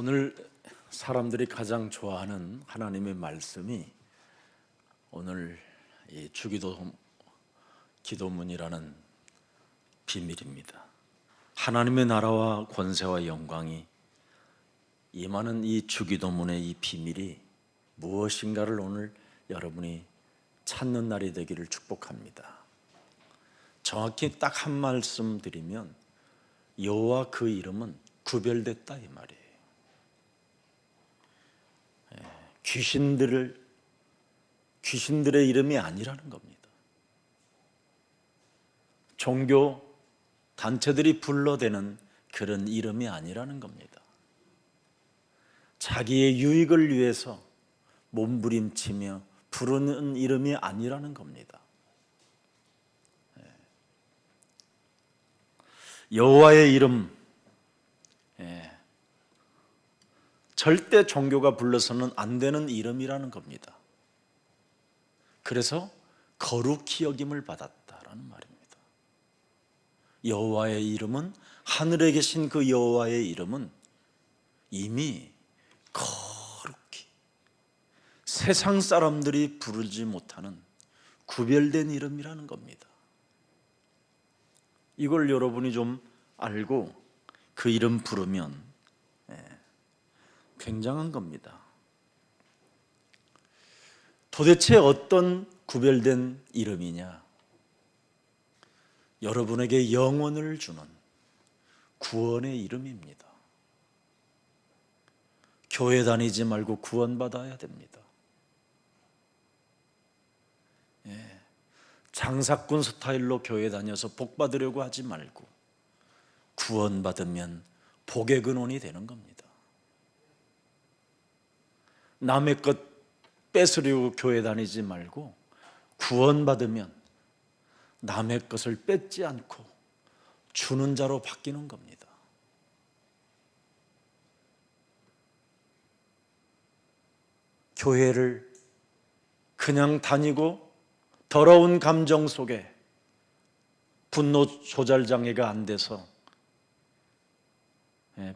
오늘 사람들이 가장 좋아하는 하나님의 말씀이 오늘 이 주기도 기도문이라는 비밀입니다. 하나님의 나라와 권세와 영광이 임하는 이 주기도문의 이 비밀이 무엇인가를 오늘 여러분이 찾는 날이 되기를 축복합니다. 정확히 딱 한 말씀 드리면 여호와 그 이름은 구별됐다 이 말이에요. 귀신들의 이름이 아니라는 겁니다. 종교 단체들이 불러대는 그런 이름이 아니라는 겁니다. 자기의 유익을 위해서 몸부림치며 부르는 이름이 아니라는 겁니다. 여호와의 이름, 절대 종교가 불러서는 안 되는 이름이라는 겁니다. 그래서 거룩히 여김을 받았다라는 말입니다. 여호와의 이름은, 하늘에 계신 그 여호와의 이름은 이미 거룩히 세상 사람들이 부르지 못하는 구별된 이름이라는 겁니다. 이걸 여러분이 좀 알고 그 이름 부르면 굉장한 겁니다. 도대체 어떤 구별된 이름이냐? 여러분에게 영원을 주는 구원의 이름입니다. 교회 다니지 말고 구원받아야 됩니다. 장사꾼 스타일로 교회 다녀서 복 받으려고 하지 말고 구원받으면 복의 근원이 되는 겁니다. 남의 것 뺏으려고 교회 다니지 말고 구원받으면 남의 것을 뺏지 않고 주는 자로 바뀌는 겁니다. 교회를 그냥 다니고 더러운 감정 속에 분노 조절 장애가 안 돼서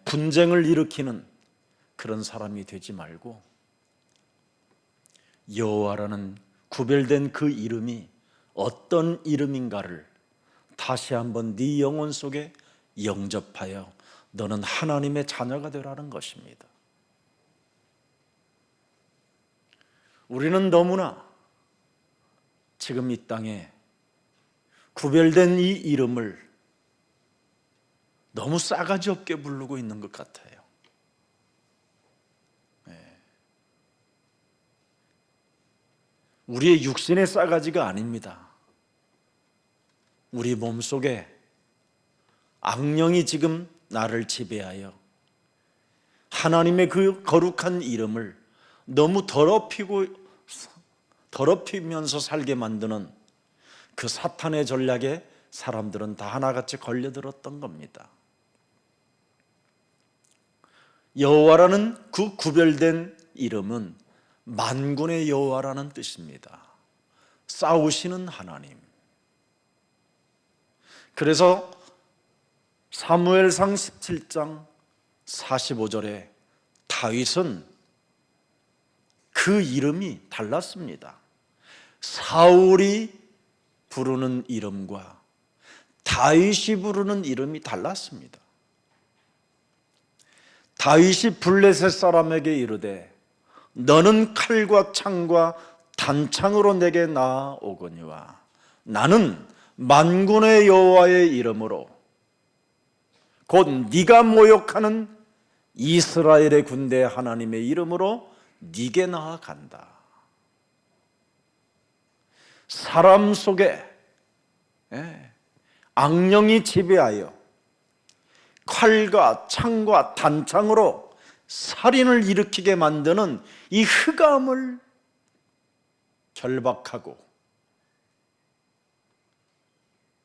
분쟁을 일으키는 그런 사람이 되지 말고 여호와라는 구별된 그 이름이 어떤 이름인가를 다시 한번 네 영혼 속에 영접하여 너는 하나님의 자녀가 되라는 것입니다. 우리는 너무나 지금 이 땅에 구별된 이 이름을 너무 싸가지 없게 부르고 있는 것 같아요. 우리의 육신의 싸가지가 아닙니다. 우리 몸속에 악령이 지금 나를 지배하여 하나님의 그 거룩한 이름을 너무 더럽히면서 살게 만드는 그 사탄의 전략에 사람들은 다 하나같이 걸려들었던 겁니다. 여호와라는 그 구별된 이름은 만군의 여호와라는 뜻입니다. 싸우시는 하나님. 그래서 사무엘상 17장 45절에 다윗은 그 이름이 달랐습니다. 사울이 부르는 이름과 다윗이 부르는 이름이 달랐습니다. 다윗이 블레셋 사람에게 이르되 너는 칼과 창과 단창으로 내게 나아오거니와 나는 만군의 여호와의 이름으로 곧 네가 모욕하는 이스라엘의 군대 하나님의 이름으로 네게 나아간다. 사람 속에 악령이 지배하여 칼과 창과 단창으로 살인을 일으키게 만드는 이 흑암을 결박하고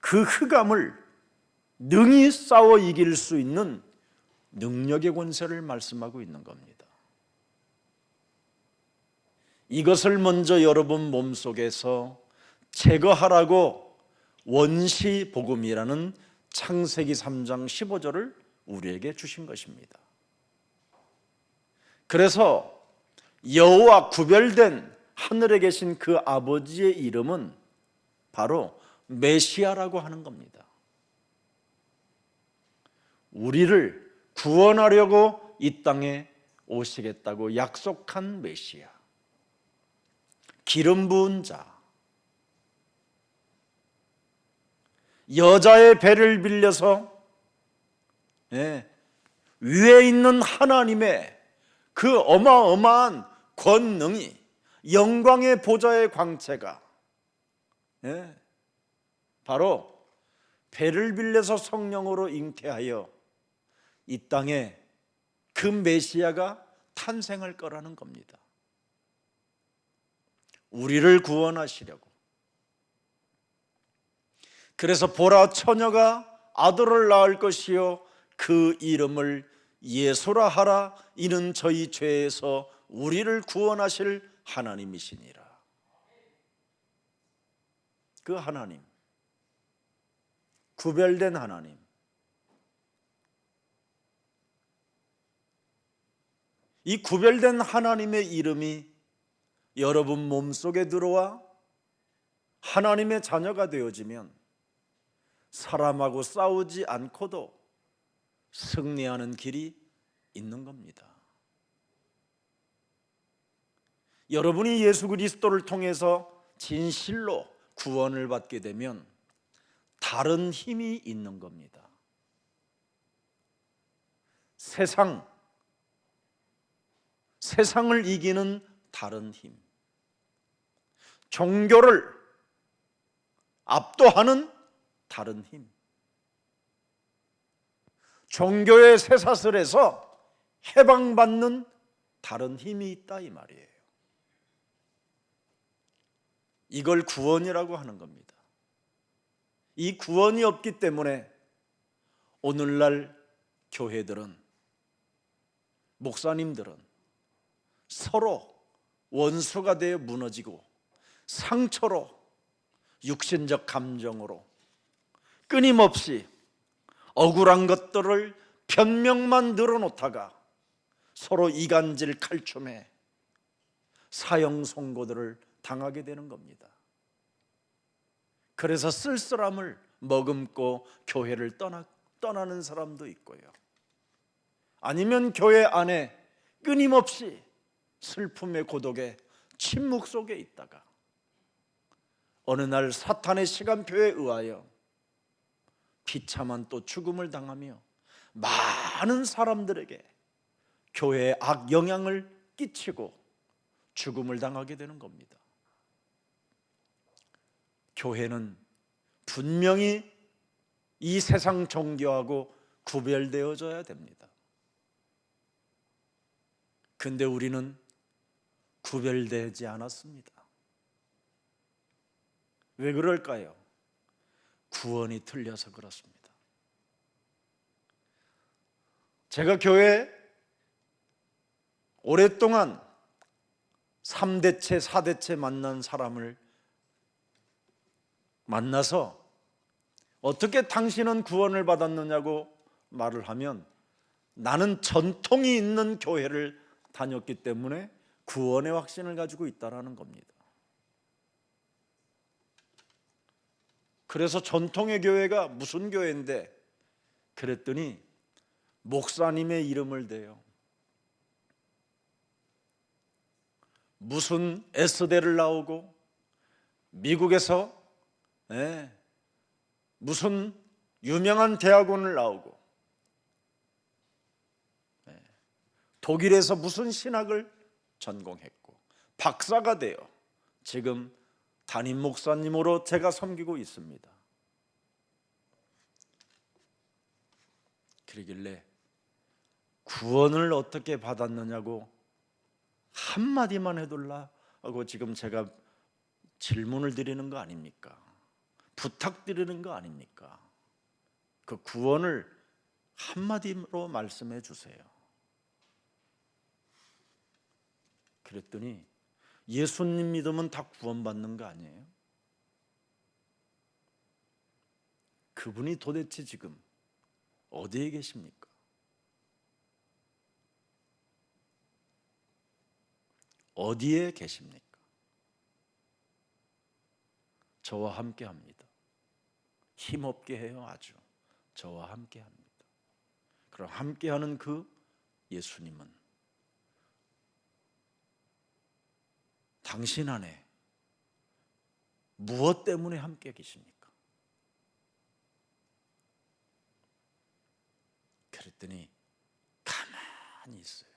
그 흑암을 능히 싸워 이길 수 있는 능력의 권세를 말씀하고 있는 겁니다. 이것을 먼저 여러분 몸속에서 제거하라고 원시복음이라는 창세기 3장 15절을 우리에게 주신 것입니다. 그래서 여호와 구별된 하늘에 계신 그 아버지의 이름은 바로 메시아라고 하는 겁니다. 우리를 구원하려고 이 땅에 오시겠다고 약속한 메시아, 기름 부은 자, 여자의 배를 빌려서 위에 있는 하나님의 그 어마어마한 권능이, 영광의 보좌의 광채가 바로 배를 빌려서 성령으로 잉태하여 이 땅에 그 메시아가 탄생할 거라는 겁니다. 우리를 구원하시려고. 그래서 보라, 처녀가 아들을 낳을 것이요 그 이름을 예수라 하라. 이는 저희 죄에서 우리를 구원하실 하나님이시니라. 그 하나님, 구별된 하나님, 이 구별된 하나님의 이름이 여러분 몸속에 들어와 하나님의 자녀가 되어지면 사람하고 싸우지 않고도 승리하는 길이 있는 겁니다. 여러분이 예수 그리스도를 통해서 진실로 구원을 받게 되면 다른 힘이 있는 겁니다. 세상을 이기는 다른 힘, 종교를 압도하는 다른 힘, 종교의 쇠사슬에서 해방받는 다른 힘이 있다 이 말이에요. 이걸 구원이라고 하는 겁니다. 이 구원이 없기 때문에 오늘날 교회들은, 목사님들은 서로 원수가 되어 무너지고 상처로, 육신적 감정으로 끊임없이 억울한 것들을 변명만 늘어놓다가 서로 이간질 칼춤에 사형 선고들을 당하게 되는 겁니다. 그래서 쓸쓸함을 머금고 교회를 떠나는 사람도 있고요, 아니면 교회 안에 끊임없이 슬픔의 고독에 침묵 속에 있다가 어느 날 사탄의 시간표에 의하여 비참한 또 죽음을 당하며 많은 사람들에게 교회에 악영향을 끼치고 죽음을 당하게 되는 겁니다. 교회는 분명히 이 세상 종교하고 구별되어져야 됩니다. 근데 우리는 구별되지 않았습니다. 왜 그럴까요? 구원이 틀려서 그렇습니다. 제가 교회에 오랫동안 3대째, 4대째 만난 사람을 만나서 어떻게 당신은 구원을 받았느냐고 말을 하면 나는 전통이 있는 교회를 다녔기 때문에 구원의 확신을 가지고 있다는 겁니다. 그래서 전통의 교회가 무슨 교회인데 그랬더니 목사님의 이름을 대요. 무슨 S대를 나오고 미국에서 무슨 유명한 대학원을 나오고 독일에서 무슨 신학을 전공했고 박사가 되어 지금 담임 목사님으로 제가 섬기고 있습니다. 그러길래 구원을 어떻게 받았느냐고 한마디만 해둘라 하고 지금 제가 질문을 드리는 거 아닙니까? 부탁드리는 거 아닙니까? 그 구원을 한마디로 말씀해 주세요. 그랬더니 예수님 믿으면 다 구원받는 거 아니에요? 그분이 도대체 지금 어디에 계십니까? 어디에 계십니까? 저와 함께 합니다. 힘없게 해요. 아주 저와 함께 합니다. 그럼 함께하는 그 예수님은 당신 안에 무엇 때문에 함께 계십니까? 그랬더니 가만히 있어요.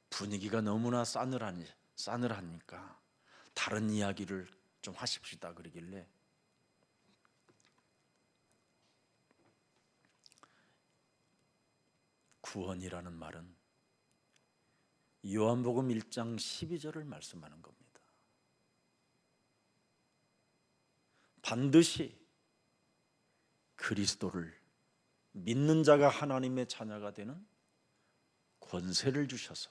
분위기가 너무나 싸늘하니까 다른 이야기를 좀 하십시다 그러길래 구원이라는 말은 요한복음 1장 12절을 말씀하는 겁니다. 반드시 그리스도를 믿는 자가 하나님의 자녀가 되는 권세를 주셔서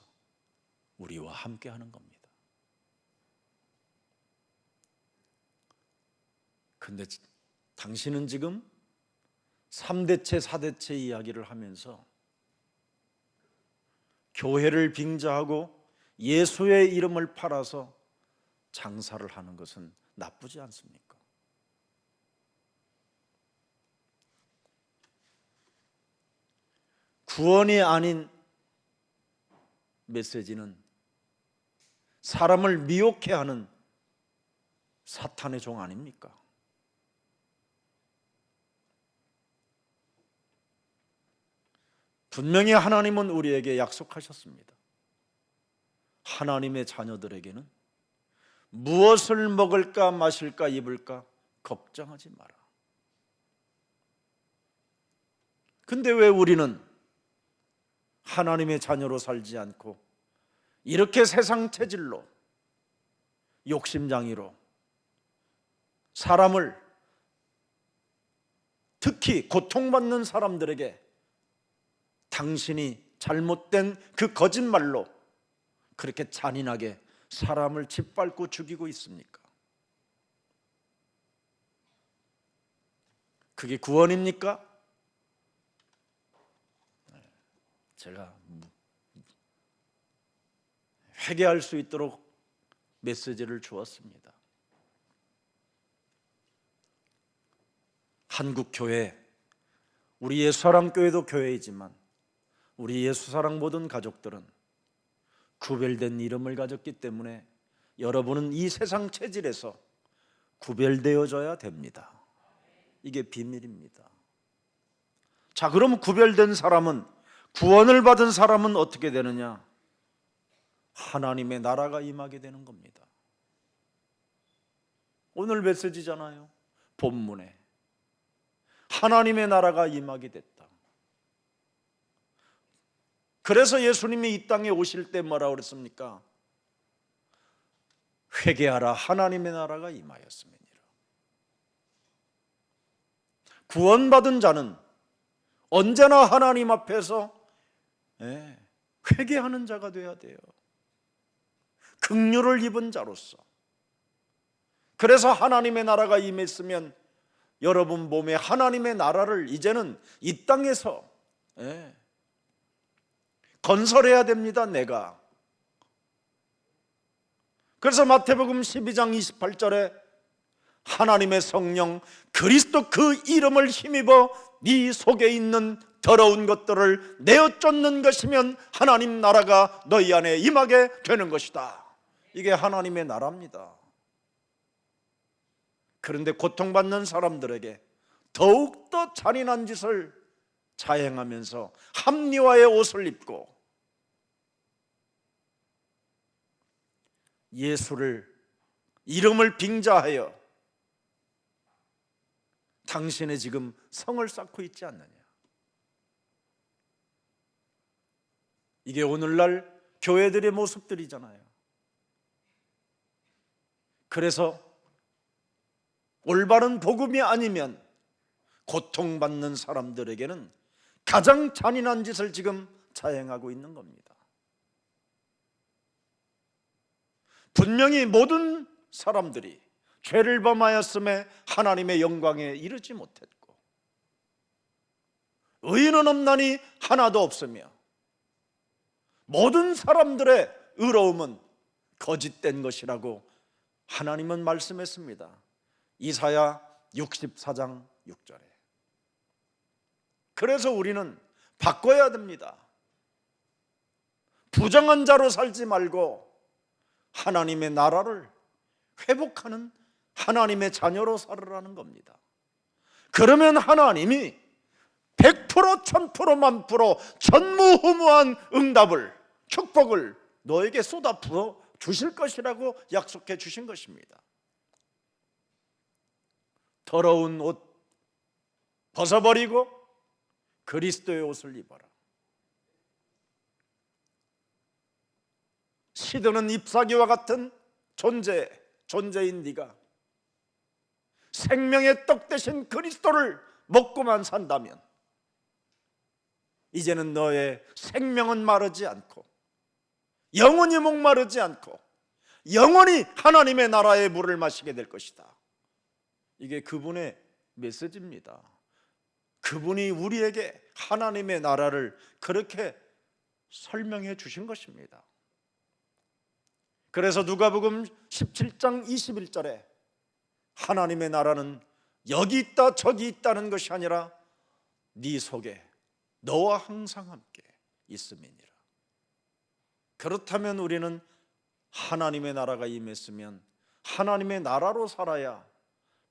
우리와 함께 하는 겁니다. 근데 당신은 지금 3대체 4대체 이야기를 하면서 교회를 빙자하고 예수의 이름을 팔아서 장사를 하는 것은 나쁘지 않습니까? 구원이 아닌 메시지는 사람을 미혹해 하는 사탄의 종 아닙니까? 분명히 하나님은 우리에게 약속하셨습니다. 하나님의 자녀들에게는 무엇을 먹을까 마실까 입을까 걱정하지 마라. 근데 왜 우리는 하나님의 자녀로 살지 않고 이렇게 세상 체질로 욕심장이로 사람을, 특히 고통받는 사람들에게 당신이 잘못된 그 거짓말로 그렇게 잔인하게 사람을 짓밟고 죽이고 있습니까? 그게 구원입니까? 제가 회개할 수 있도록 메시지를 주었습니다. 한국교회, 우리 예수사랑교회도 교회이지만 우리 예수사랑 모든 가족들은 구별된 이름을 가졌기 때문에 여러분은 이 세상 체질에서 구별되어져야 됩니다. 이게 비밀입니다. 자, 그럼 구별된 사람은, 구원을 받은 사람은 어떻게 되느냐? 하나님의 나라가 임하게 되는 겁니다. 오늘 메시지잖아요. 본문에 하나님의 나라가 임하게 됐다. 그래서 예수님이 이 땅에 오실 때 뭐라고 그랬습니까? 회개하라, 하나님의 나라가 임하였음이니라. 구원받은 자는 언제나 하나님 앞에서 회개하는 자가 되어야 돼요. 긍휼을 입은 자로서. 그래서 하나님의 나라가 임했으면 여러분 몸에 하나님의 나라를 이제는 이 땅에서 건설해야 됩니다. 내가. 그래서 마태복음 12장 28절에 하나님의 성령 그리스도 그 이름을 힘입어 네 속에 있는 더러운 것들을 내어 쫓는 것이면 하나님 나라가 너희 안에 임하게 되는 것이다. 이게 하나님의 나라입니다. 그런데 고통받는 사람들에게 더욱더 잔인한 짓을 자행하면서 합리화의 옷을 입고 예수를, 이름을 빙자하여 당신의 지금 성을 쌓고 있지 않느냐. 이게 오늘날 교회들의 모습들이잖아요. 그래서 올바른 복음이 아니면 고통받는 사람들에게는 가장 잔인한 짓을 지금 자행하고 있는 겁니다. 분명히 모든 사람들이 죄를 범하였음에 하나님의 영광에 이르지 못했고 의인은 없나니 하나도 없으며 모든 사람들의 의로움은 거짓된 것이라고 하나님은 말씀했습니다. 이사야 64장 6절에. 그래서 우리는 바꿔야 됩니다. 부정한 자로 살지 말고 하나님의 나라를 회복하는 하나님의 자녀로 살으라는 겁니다. 그러면 하나님이 100%, 1000%, 만프로 전무후무한 응답을, 축복을 너에게 쏟아 부어 주실 것이라고 약속해 주신 것입니다. 더러운 옷 벗어버리고 그리스도의 옷을 입어라. 시드는 잎사귀와 같은 존재인 네가 생명의 떡 대신 그리스도를 먹고만 산다면 이제는 너의 생명은 마르지 않고 영원히 목마르지 않고 영원히 하나님의 나라의 물을 마시게 될 것이다. 이게 그분의 메시지입니다. 그분이 우리에게 하나님의 나라를 그렇게 설명해 주신 것입니다. 그래서 누가복음 17장 21절에 하나님의 나라는 여기 있다 저기 있다는 것이 아니라 네 속에 너와 항상 함께 있음이니라. 그렇다면 우리는 하나님의 나라가 임했으면 하나님의 나라로 살아야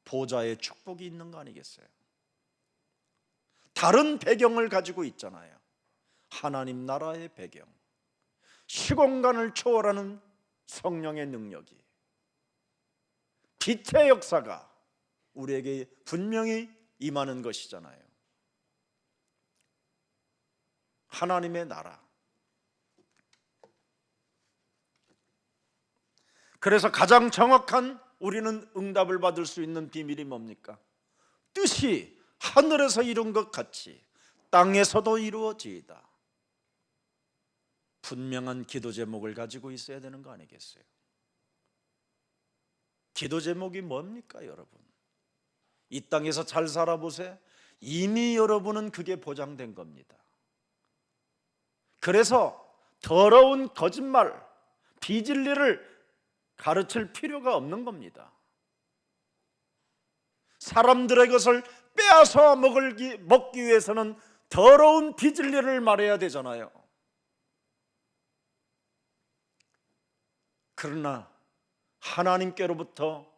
보좌의 축복이 있는 거 아니겠어요? 다른 배경을 가지고 있잖아요. 하나님 나라의 배경, 시공간을 초월하는 성령의 능력이, 빛의 역사가 우리에게 분명히 임하는 것이잖아요. 하나님의 나라. 그래서 가장 정확한 우리는 응답을 받을 수 있는 비밀이 뭡니까? 뜻이 하늘에서 이룬 것 같이 땅에서도 이루어지이다. 분명한 기도 제목을 가지고 있어야 되는 거 아니겠어요? 기도 제목이 뭡니까, 여러분? 이 땅에서 잘 살아보세요. 이미 여러분은 그게 보장된 겁니다. 그래서 더러운 거짓말, 비진리를 가르칠 필요가 없는 겁니다. 사람들의 것을 빼앗아 먹기 위해서는 더러운 비진리를 말해야 되잖아요. 그러나 하나님께로부터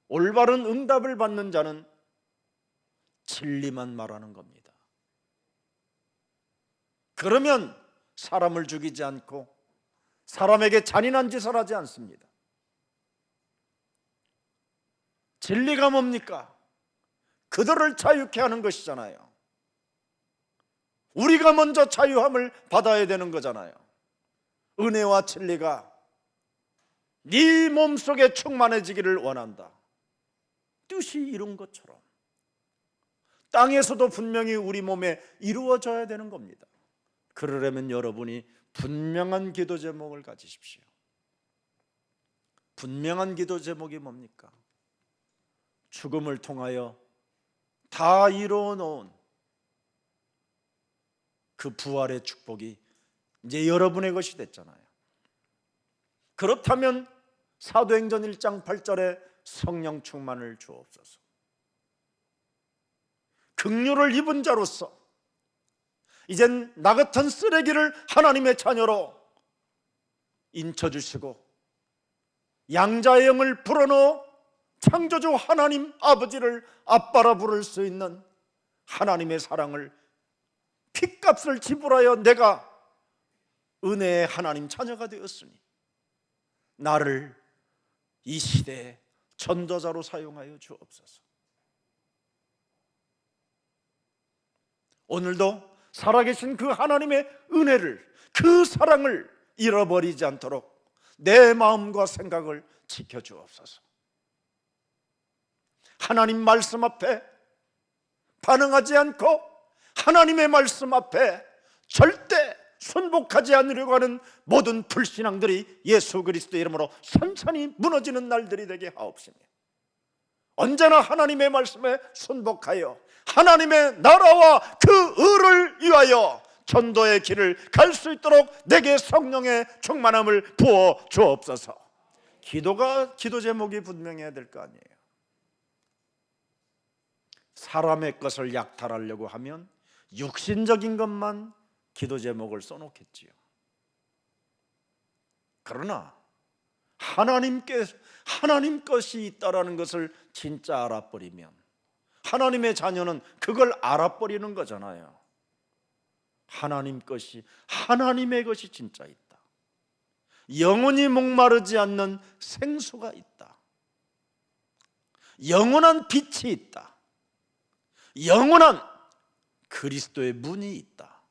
올바른 응답을 받는 자는 진리만 말하는 겁니다. 그러면 사람을 죽이지 않고 사람에게 잔인한 짓을 하지 않습니다. 진리가 뭡니까? 그들을 자유케 하는 것이잖아요. 우리가 먼저 자유함을 받아야 되는 거잖아요. 은혜와 진리가 네 몸속에 충만해지기를 원한다. 뜻이 이룬 것처럼 땅에서도 분명히 우리 몸에 이루어져야 되는 겁니다. 그러려면 여러분이 분명한 기도 제목을 가지십시오. 분명한 기도 제목이 뭡니까? 죽음을 통하여 다 이루어 놓은 그 부활의 축복이 이제 여러분의 것이 됐잖아요. 그렇다면 사도행전 1장 8절에 성령 충만을 주옵소서. 긍휼을 입은 자로서 이젠 나 같은 쓰레기를 하나님의 자녀로 인쳐주시고 양자의 영을 불어넣어 창조주 하나님 아버지를 아빠라 부를 수 있는 하나님의 사랑을, 핏값을 지불하여 내가 은혜의 하나님 자녀가 되었으니 나를 이 시대의 전도자로 사용하여 주옵소서. 오늘도 살아계신 그 하나님의 은혜를, 그 사랑을 잃어버리지 않도록 내 마음과 생각을 지켜주옵소서. 하나님 말씀 앞에 반응하지 않고 하나님의 말씀 앞에 절대 순복하지 않으려고 하는 모든 불신앙들이 예수 그리스도의 이름으로 선천히 무너지는 날들이 되게 하옵시며, 언제나 하나님의 말씀에 순복하여 하나님의 나라와 그 의를 위하여 전도의 길을 갈 수 있도록 내게 성령의 충만함을 부어 주옵소서. 기도 제목이 분명해야 될 거 아니에요. 사람의 것을 약탈하려고 하면 육신적인 것만 기도 제목을 써놓겠지요. 그러나 하나님 것이 있다라는 것을 진짜 알아버리면, 하나님의 자녀는 그걸 알아버리는 거잖아요. 하나님의 것이 진짜 있다. 영원히 목마르지 않는 생수가 있다. 영원한 빛이 있다. 영원한 그리스도의 문이 있다.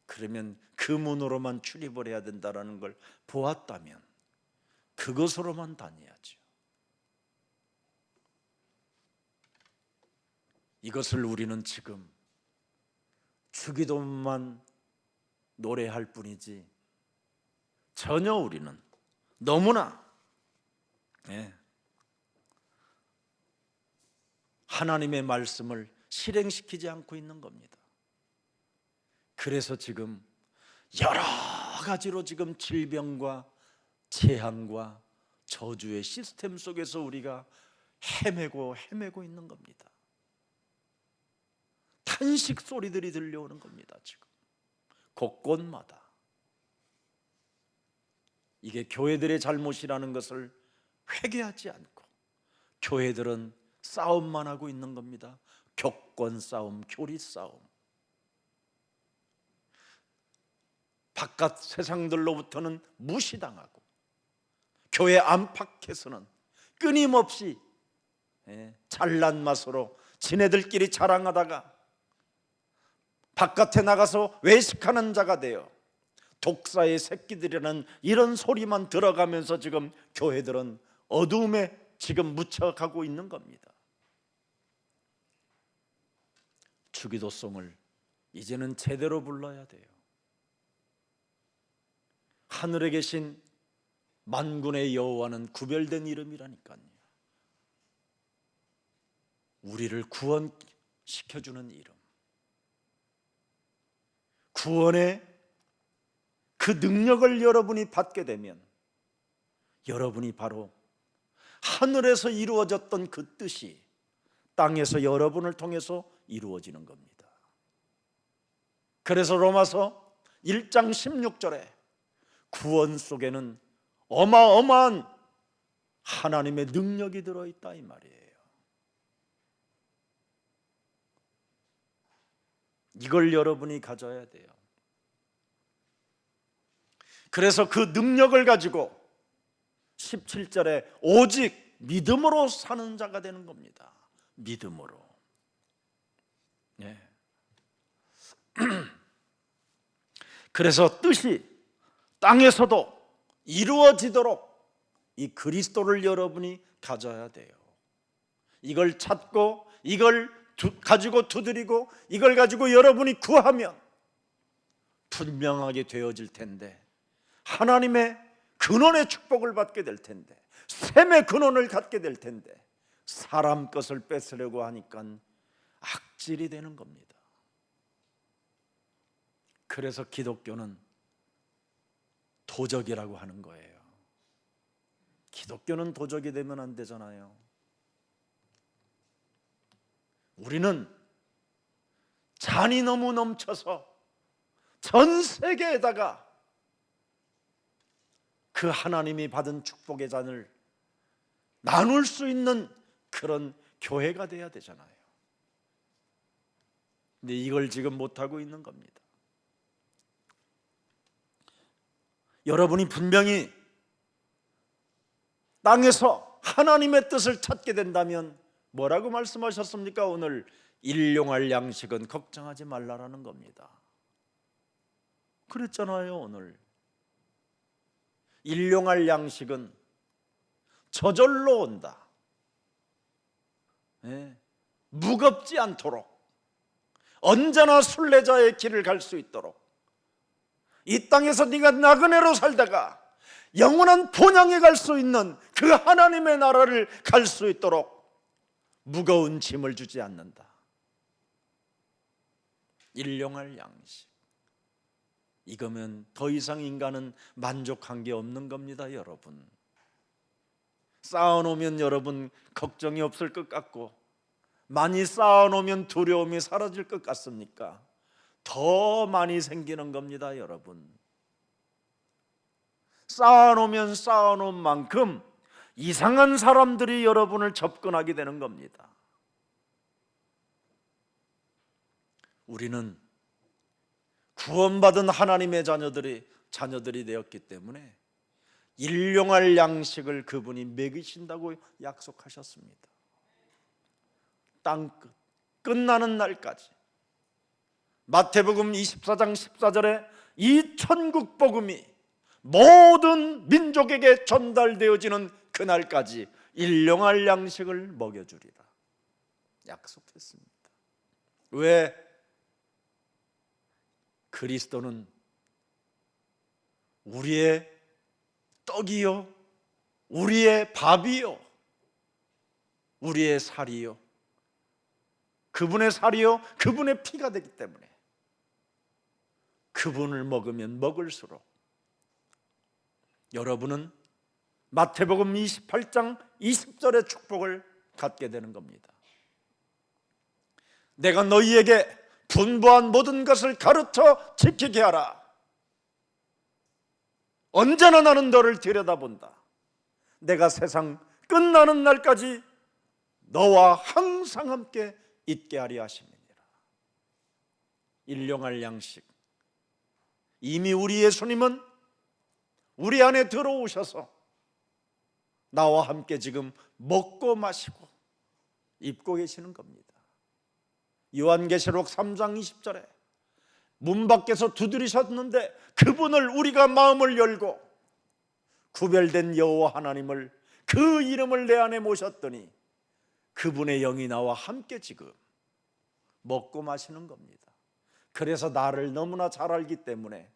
그러면 그 문으로만 출입을 해야 된다는 걸 보았다면 그것으로만 다녀야죠. 이것을 우리는 지금 주기도만 노래할 뿐이지 전혀 우리는 너무나 하나님의 말씀을 실행시키지 않고 있는 겁니다. 그래서 지금 여러 가지로 지금 질병과 재앙과 저주의 시스템 속에서 우리가 헤매고 있는 겁니다. 탄식 소리들이 들려오는 겁니다. 지금 곳곳마다. 이게 교회들의 잘못이라는 것을 회개하지 않고 교회들은 싸움만 하고 있는 겁니다. 격권 싸움, 교리 싸움. 바깥 세상들로부터는 무시당하고 교회 안팎에서는 끊임없이 잘난 맛으로 지네들끼리 자랑하다가 바깥에 나가서 외식하는 자가 되어 독사의 새끼들이라는 이런 소리만 들어가면서 지금 교회들은 어두움에 지금 묻혀가고 있는 겁니다. 주기도송을 이제는 제대로 불러야 돼요. 하늘에 계신 만군의 여호와는 구별된 이름이라니까요. 우리를 구원시켜주는 이름, 구원의 그 능력을 여러분이 받게 되면 여러분이 바로 하늘에서 이루어졌던 그 뜻이 땅에서 여러분을 통해서 이루어지는 겁니다. 그래서 로마서 1장 16절에 구원 속에는 어마어마한 하나님의 능력이 들어있다 이 말이에요. 이걸 여러분이 가져야 돼요. 그래서 그 능력을 가지고 17절에 오직 믿음으로 사는 자가 되는 겁니다. 믿음으로. 그래서 뜻이 땅에서도 이루어지도록 이 그리스도를 여러분이 가져야 돼요. 이걸 찾고 이걸 가지고 두드리고 이걸 가지고 여러분이 구하면 분명하게 되어질 텐데, 하나님의 근원의 축복을 받게 될 텐데, 샘의 근원을 갖게 될 텐데, 사람 것을 뺏으려고 하니까 악질이 되는 겁니다. 그래서 기독교는 도적이라고 하는 거예요. 기독교는 도적이 되면 안 되잖아요. 우리는 잔이 너무 넘쳐서 전 세계에다가 그 하나님이 받은 축복의 잔을 나눌 수 있는 그런 교회가 돼야 되잖아요. 근데 이걸 지금 못하고 있는 겁니다. 여러분이 분명히 땅에서 하나님의 뜻을 찾게 된다면 뭐라고 말씀하셨습니까? 오늘 일용할 양식은 걱정하지 말라라는 겁니다. 그랬잖아요. 오늘 일용할 양식은 저절로 온다. 무겁지 않도록 언제나 순례자의 길을 갈 수 있도록, 이 땅에서 네가 나그네로 살다가 영원한 본향에 갈 수 있는 그 하나님의 나라를 갈 수 있도록 무거운 짐을 주지 않는다. 일용할 양식. 이거면 더 이상 인간은 만족한 게 없는 겁니다, 여러분. 쌓아놓으면 여러분 걱정이 없을 것 같고, 많이 쌓아놓으면 두려움이 사라질 것 같습니까? 더 많이 생기는 겁니다, 여러분. 쌓아놓으면 쌓아놓은 만큼 이상한 사람들이 여러분을 접근하게 되는 겁니다. 우리는 구원받은 하나님의 자녀들이 되었기 때문에 일용할 양식을 그분이 먹이신다고 약속하셨습니다. 땅끝 끝나는 날까지. 마태복음 24장 14절에 이 천국 복음이 모든 민족에게 전달되어지는 그날까지 일용할 양식을 먹여주리라 약속했습니다. 왜? 그리스도는 우리의 떡이요, 우리의 밥이요, 우리의 살이요, 그분의 살이요, 그분의 피가 되기 때문에 그분을 먹으면 먹을수록 여러분은 마태복음 28장 20절의 축복을 갖게 되는 겁니다. 내가 너희에게 분부한 모든 것을 가르쳐 지키게 하라. 언제나 나는 너를 들여다본다. 내가 세상 끝나는 날까지 너와 항상 함께 있게 하리 하심이니라. 일용할 양식. 이미 우리 예수님은 우리 안에 들어오셔서 나와 함께 지금 먹고 마시고 입고 계시는 겁니다. 요한계시록 3장 20절에 문 밖에서 두드리셨는데 그분을 우리가 마음을 열고 구별된 여호와 하나님을, 그 이름을 내 안에 모셨더니 그분의 영이 나와 함께 지금 먹고 마시는 겁니다. 그래서 나를 너무나 잘 알기 때문에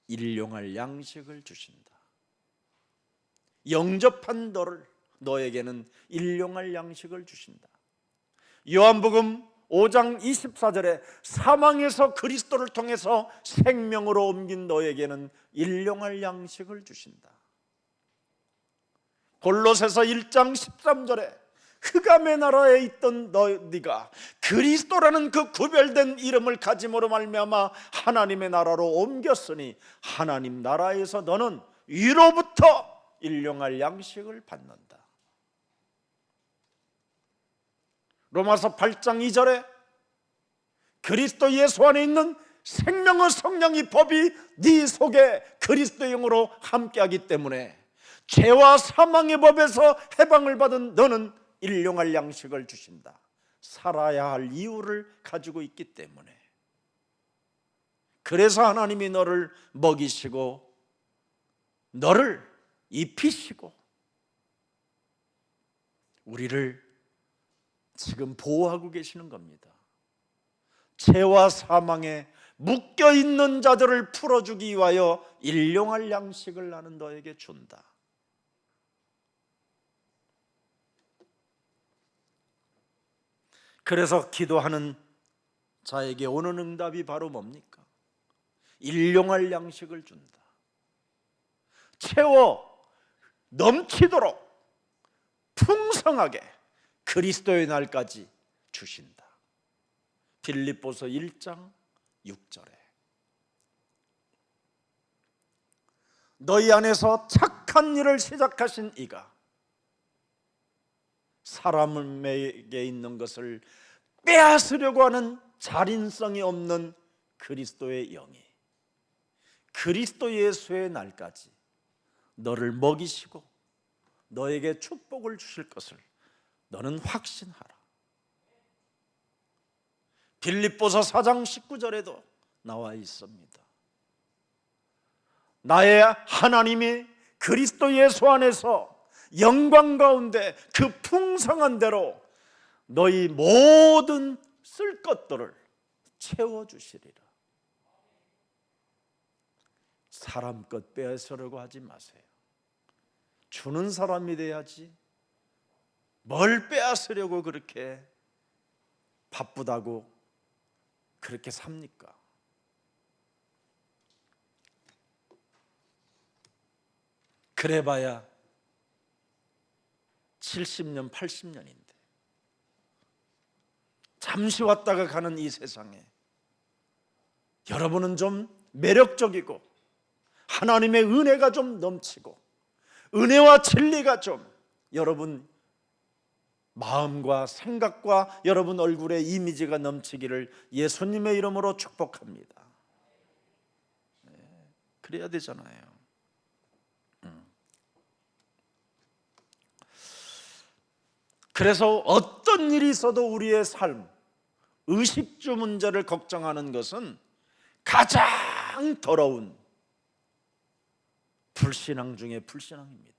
일용할 양식을 주신다. 영접한 너에게는 일용할 양식을 주신다. 요한복음 5장 24절에 사망에서 그리스도를 통해서 생명으로 옮긴 너에게는 일용할 양식을 주신다. 골로새서 1장 13절에 흑암의 나라에 있던 네가 그리스도라는 그 구별된 이름을 가짐으로 말미암아 하나님의 나라로 옮겼으니 하나님 나라에서 너는 위로부터 일용할 양식을 받는다. 로마서 8장 2절에 그리스도 예수 안에 있는 생명의 성령이 법이 네 속에 그리스도의 영으로 함께하기 때문에 죄와 사망의 법에서 해방을 받은 너는 일용할 양식을 주신다. 살아야 할 이유를 가지고 있기 때문에. 그래서 하나님이 너를 먹이시고 너를 입히시고 우리를 지금 보호하고 계시는 겁니다. 죄와 사망에 묶여있는 자들을 풀어주기 위하여 일용할 양식을 나는 너에게 준다. 그래서 기도하는 자에게 오는 응답이 바로 뭡니까? 일용할 양식을 준다. 채워 넘치도록 풍성하게 그리스도의 날까지 주신다. 빌립보서 1장 6절에 너희 안에서 착한 일을 시작하신 이가 사람에게 있는 것을 빼앗으려고 하는 자린성이 없는 그리스도의 영이 그리스도 예수의 날까지 너를 먹이시고 너에게 축복을 주실 것을 너는 확신하라. 빌립보서 4장 19절에도 나와 있습니다. 나의 하나님이 그리스도 예수 안에서 영광 가운데 그 풍성한 대로 너희 모든 쓸 것들을 채워주시리라. 사람 것 빼앗으려고 하지 마세요. 주는 사람이 돼야지 뭘 빼앗으려고 그렇게 바쁘다고 그렇게 삽니까? 그래봐야 70년, 80년인데 잠시 왔다가 가는 이 세상에 여러분은 좀 매력적이고 하나님의 은혜가 좀 넘치고 은혜와 진리가 좀 여러분 마음과 생각과 여러분 얼굴에 이미지가 넘치기를 예수님의 이름으로 축복합니다. 그래야 되잖아요. 그래서 어떤 일이 있어도 우리의 삶, 의식주 문제를 걱정하는 것은 가장 더러운 불신앙 중에 불신앙입니다.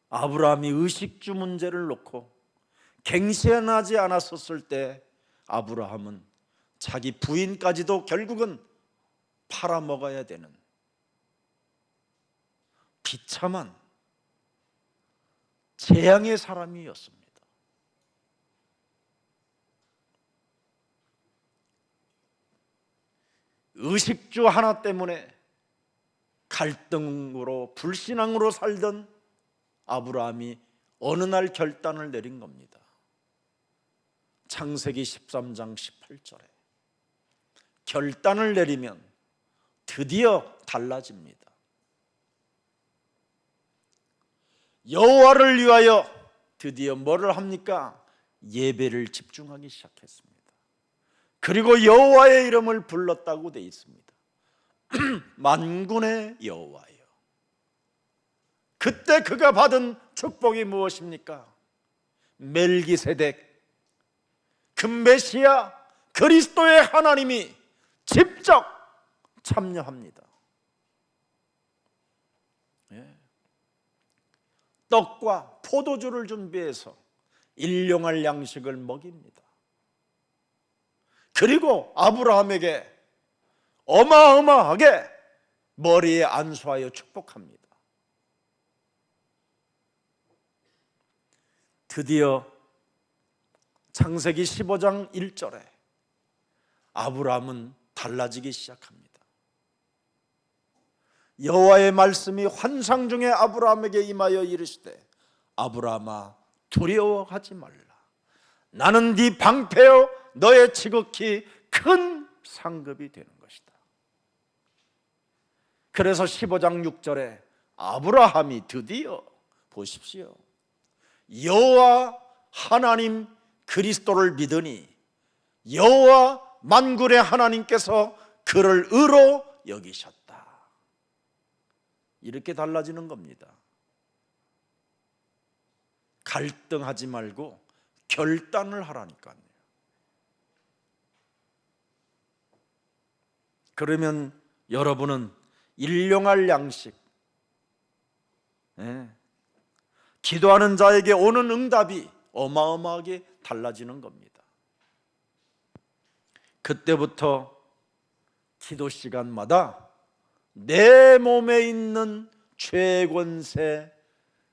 아브라함이 의식주 문제를 놓고 갱신하지 않았었을 때 아브라함은 자기 부인까지도 결국은 팔아먹어야 되는 비참한 재앙의 사람이었습니다. 의식주 하나 때문에 갈등으로 불신앙으로 살던 아브라함이 어느 날 결단을 내린 겁니다. 창세기 13장 18절에 결단을 내리면 드디어 달라집니다. 여호와를 위하여 드디어 뭐를 합니까? 예배를 집중하기 시작했습니다. 그리고 여호와의 이름을 불렀다고 되어 있습니다. 만군의 여호와여. 그때 그가 받은 축복이 무엇입니까? 멜기세덱, 그 메시아 그리스도의 하나님이 직접 참여합니다. 떡과 포도주를 준비해서 일용할 양식을 먹입니다. 그리고 아브라함에게 어마어마하게 머리에 안수하여 축복합니다. 드디어 창세기 15장 1절에 아브라함은 달라지기 시작합니다. 여호와의 말씀이 환상 중에 아브라함에게 임하여 이르시되 아브라함아 두려워하지 말라. 나는 네 방패요 너의 지극히 큰 상급이 되는 것이다. 그래서 15장 6절에 아브라함이 드디어 보십시오. 여호와 하나님 그리스도를 믿으니 여호와 만군의 하나님께서 그를 의로 여기셨다. 이렇게 달라지는 겁니다. 갈등하지 말고 결단을 하라니까요. 그러면 여러분은 일용할 양식, 기도하는 자에게 오는 응답이 어마어마하게 달라지는 겁니다. 그때부터 기도 시간마다 내 몸에 있는 죄의 권세,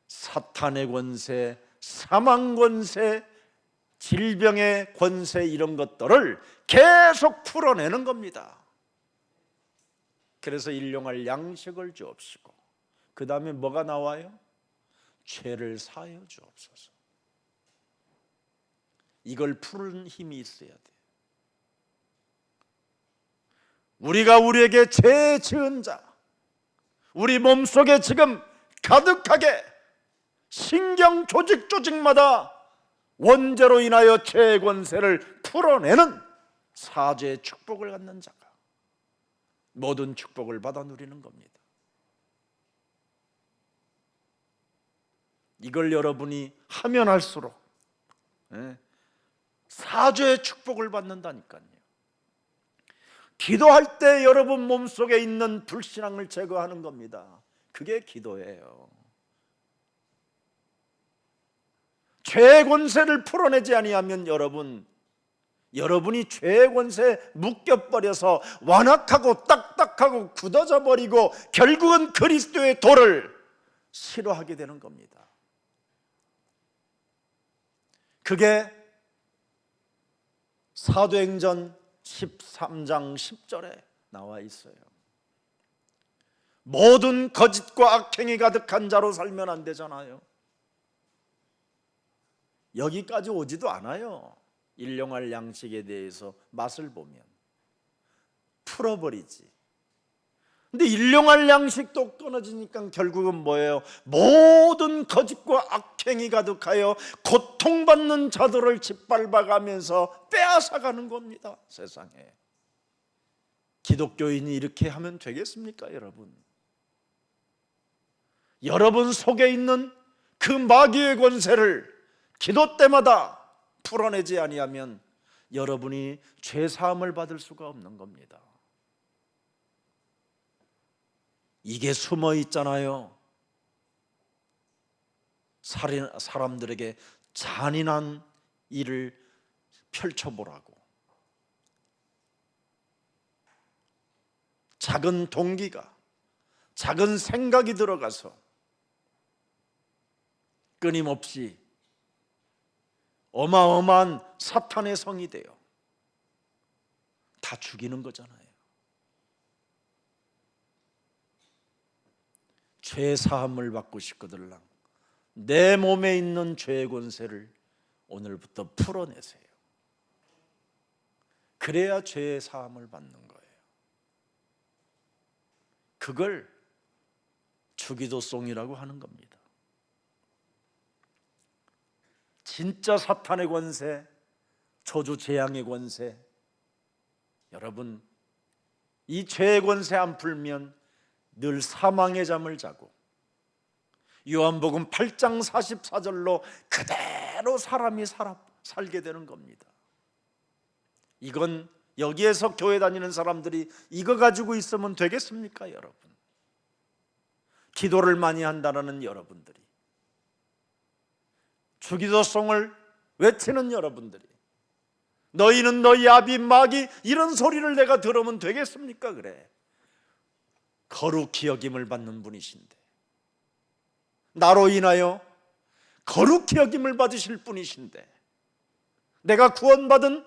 사탄의 권세, 사망 권세, 질병의 권세 이런 것들을 계속 풀어내는 겁니다. 그래서 일용할 양식을 주옵시고 그 다음에 뭐가 나와요? 죄를 사하여 주옵소서. 이걸 푸는 힘이 있어야 돼요. 우리가 우리에게 죄 지은 자, 우리 몸속에 지금 가득하게 신경 조직마다 원죄로 인하여 죄의 권세를 풀어내는 사죄의 축복을 갖는 자가 모든 축복을 받아 누리는 겁니다. 이걸 여러분이 하면 할수록 사죄의 축복을 받는다니까요. 기도할 때 여러분 몸속에 있는 불신앙을 제거하는 겁니다. 그게 기도예요. 죄의 권세를 풀어내지 아니하면 여러분이 죄의 권세에 묶여버려서 완악하고 딱딱하고 굳어져 버리고 결국은 그리스도의 도를 싫어하게 되는 겁니다. 그게 사도행전 13장 10절에 나와 있어요. 모든 거짓과 악행이 가득한 자로 살면 안 되잖아요. 여기까지 오지도 않아요. 일용할 양식에 대해서 맛을 보면 풀어버리지. 근데 일용할 양식도 끊어지니까 결국은 뭐예요? 모든 거짓과 악행이 가득하여 고통받는 자들을 짓밟아가면서 빼앗아가는 겁니다. 세상에. 기독교인이 이렇게 하면 되겠습니까, 여러분? 여러분 속에 있는 그 마귀의 권세를 기도 때마다 풀어내지 아니하면 여러분이 죄 사함을 받을 수가 없는 겁니다. 이게 숨어 있잖아요. 사람들에게 잔인한 일을 펼쳐보라고. 작은 동기가, 작은 생각이 들어가서 끊임없이 어마어마한 사탄의 성이 돼요. 다 죽이는 거잖아요. 죄 사함을 받고 싶거들랑 내 몸에 있는 죄의 권세를 오늘부터 풀어내세요. 그래야 죄의 사함을 받는 거예요. 그걸 주기도송이라고 하는 겁니다. 진짜 사탄의 권세, 저주 재앙의 권세, 여러분 이 죄의 권세 안 풀면 늘 사망의 잠을 자고 요한복음 8장 44절로 그대로 사람이 살게 되는 겁니다. 이건 여기에서 교회 다니는 사람들이 이거 가지고 있으면 되겠습니까, 여러분? 기도를 많이 한다는 여러분들이, 주기도송을 외치는 여러분들이, 너희는 너희 아비 마귀 이런 소리를 내가 들으면 되겠습니까? 그래, 거룩히 여김을 받는 분이신데, 나로 인하여 거룩히 여김을 받으실 분이신데, 내가 구원받은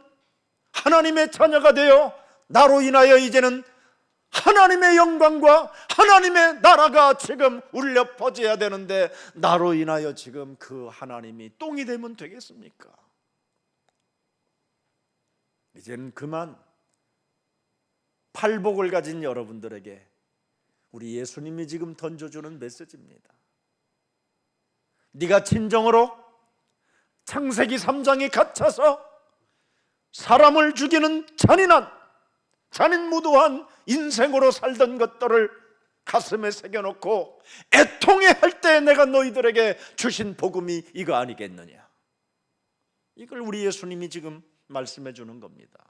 하나님의 자녀가 되어 나로 인하여 이제는 하나님의 영광과 하나님의 나라가 지금 울려 퍼져야 되는데, 나로 인하여 지금 그 하나님이 똥이 되면 되겠습니까? 이제는 그만. 팔복을 가진 여러분들에게 우리 예수님이 지금 던져주는 메시지입니다. 네가 진정으로 창세기 3장에 갇혀서 사람을 죽이는 잔인무도한 인생으로 살던 것들을 가슴에 새겨놓고 애통해 할 때 내가 너희들에게 주신 복음이 이거 아니겠느냐. 이걸 우리 예수님이 지금 말씀해 주는 겁니다.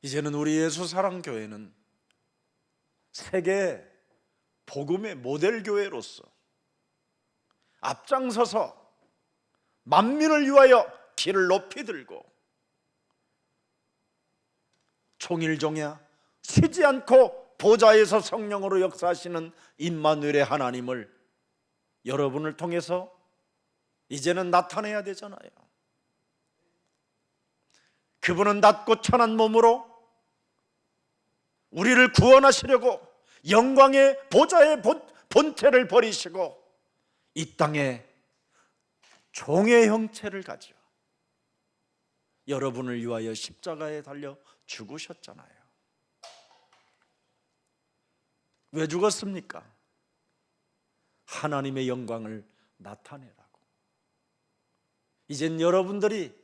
이제는 우리 예수사랑교회는 세계 복음의 모델 교회로서 앞장서서 만민을 위하여 길을 높이 들고 총일종야 쉬지 않고 보좌에서 성령으로 역사하시는 임마누엘의 하나님을 여러분을 통해서 이제는 나타내야 되잖아요. 그분은 낮고 천한 몸으로 우리를 구원하시려고 영광의 보좌의 본체를 버리시고 이 땅에 종의 형체를 가져 여러분을 위하여 십자가에 달려 죽으셨잖아요. 왜 죽었습니까? 하나님의 영광을 나타내라고. 이젠 여러분들이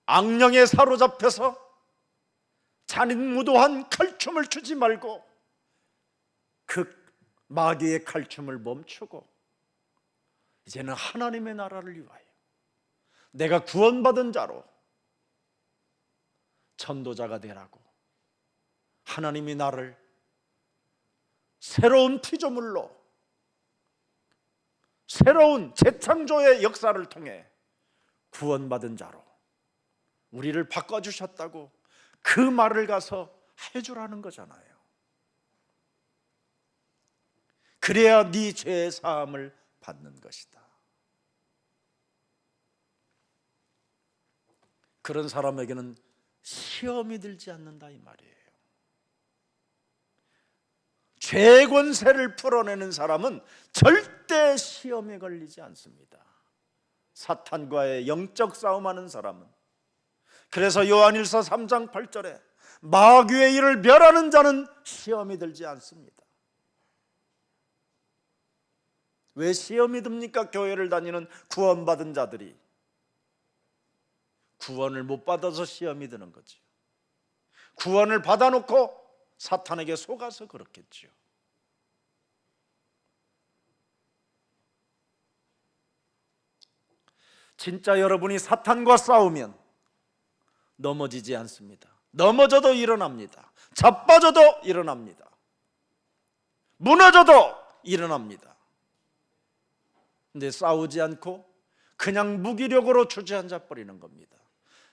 악령에 사로잡혀서 잔인무도한 칼춤을 추지 말고 그 마귀의 칼춤을 멈추고 이제는 하나님의 나라를 위하여 내가 구원받은 자로 전도자가 되라고 하나님이 나를 새로운 피조물로 새로운 재창조의 역사를 통해 구원받은 자로 우리를 바꿔주셨다고 그 말을 가서 해주라는 거잖아요. 그래야 네 죄의 사함을 받는 것이다. 그런 사람에게는 시험이 들지 않는다 이 말이에요. 죄의 권세를 풀어내는 사람은 절대 시험에 걸리지 않습니다. 사탄과의 영적 싸움하는 사람은. 그래서 요한일서 3장 8절에 마귀의 일을 멸하는 자는 시험이 들지 않습니다. 왜 시험이 듭니까? 교회를 다니는 구원받은 자들이 구원을 못 받아서 시험이 드는 거죠. 구원을 받아놓고 사탄에게 속아서 그렇겠죠. 진짜 여러분이 사탄과 싸우면 넘어지지 않습니다. 넘어져도 일어납니다. 자빠져도 일어납니다. 무너져도 일어납니다. 근데 싸우지 않고 그냥 무기력으로 주저앉아 버리는 겁니다.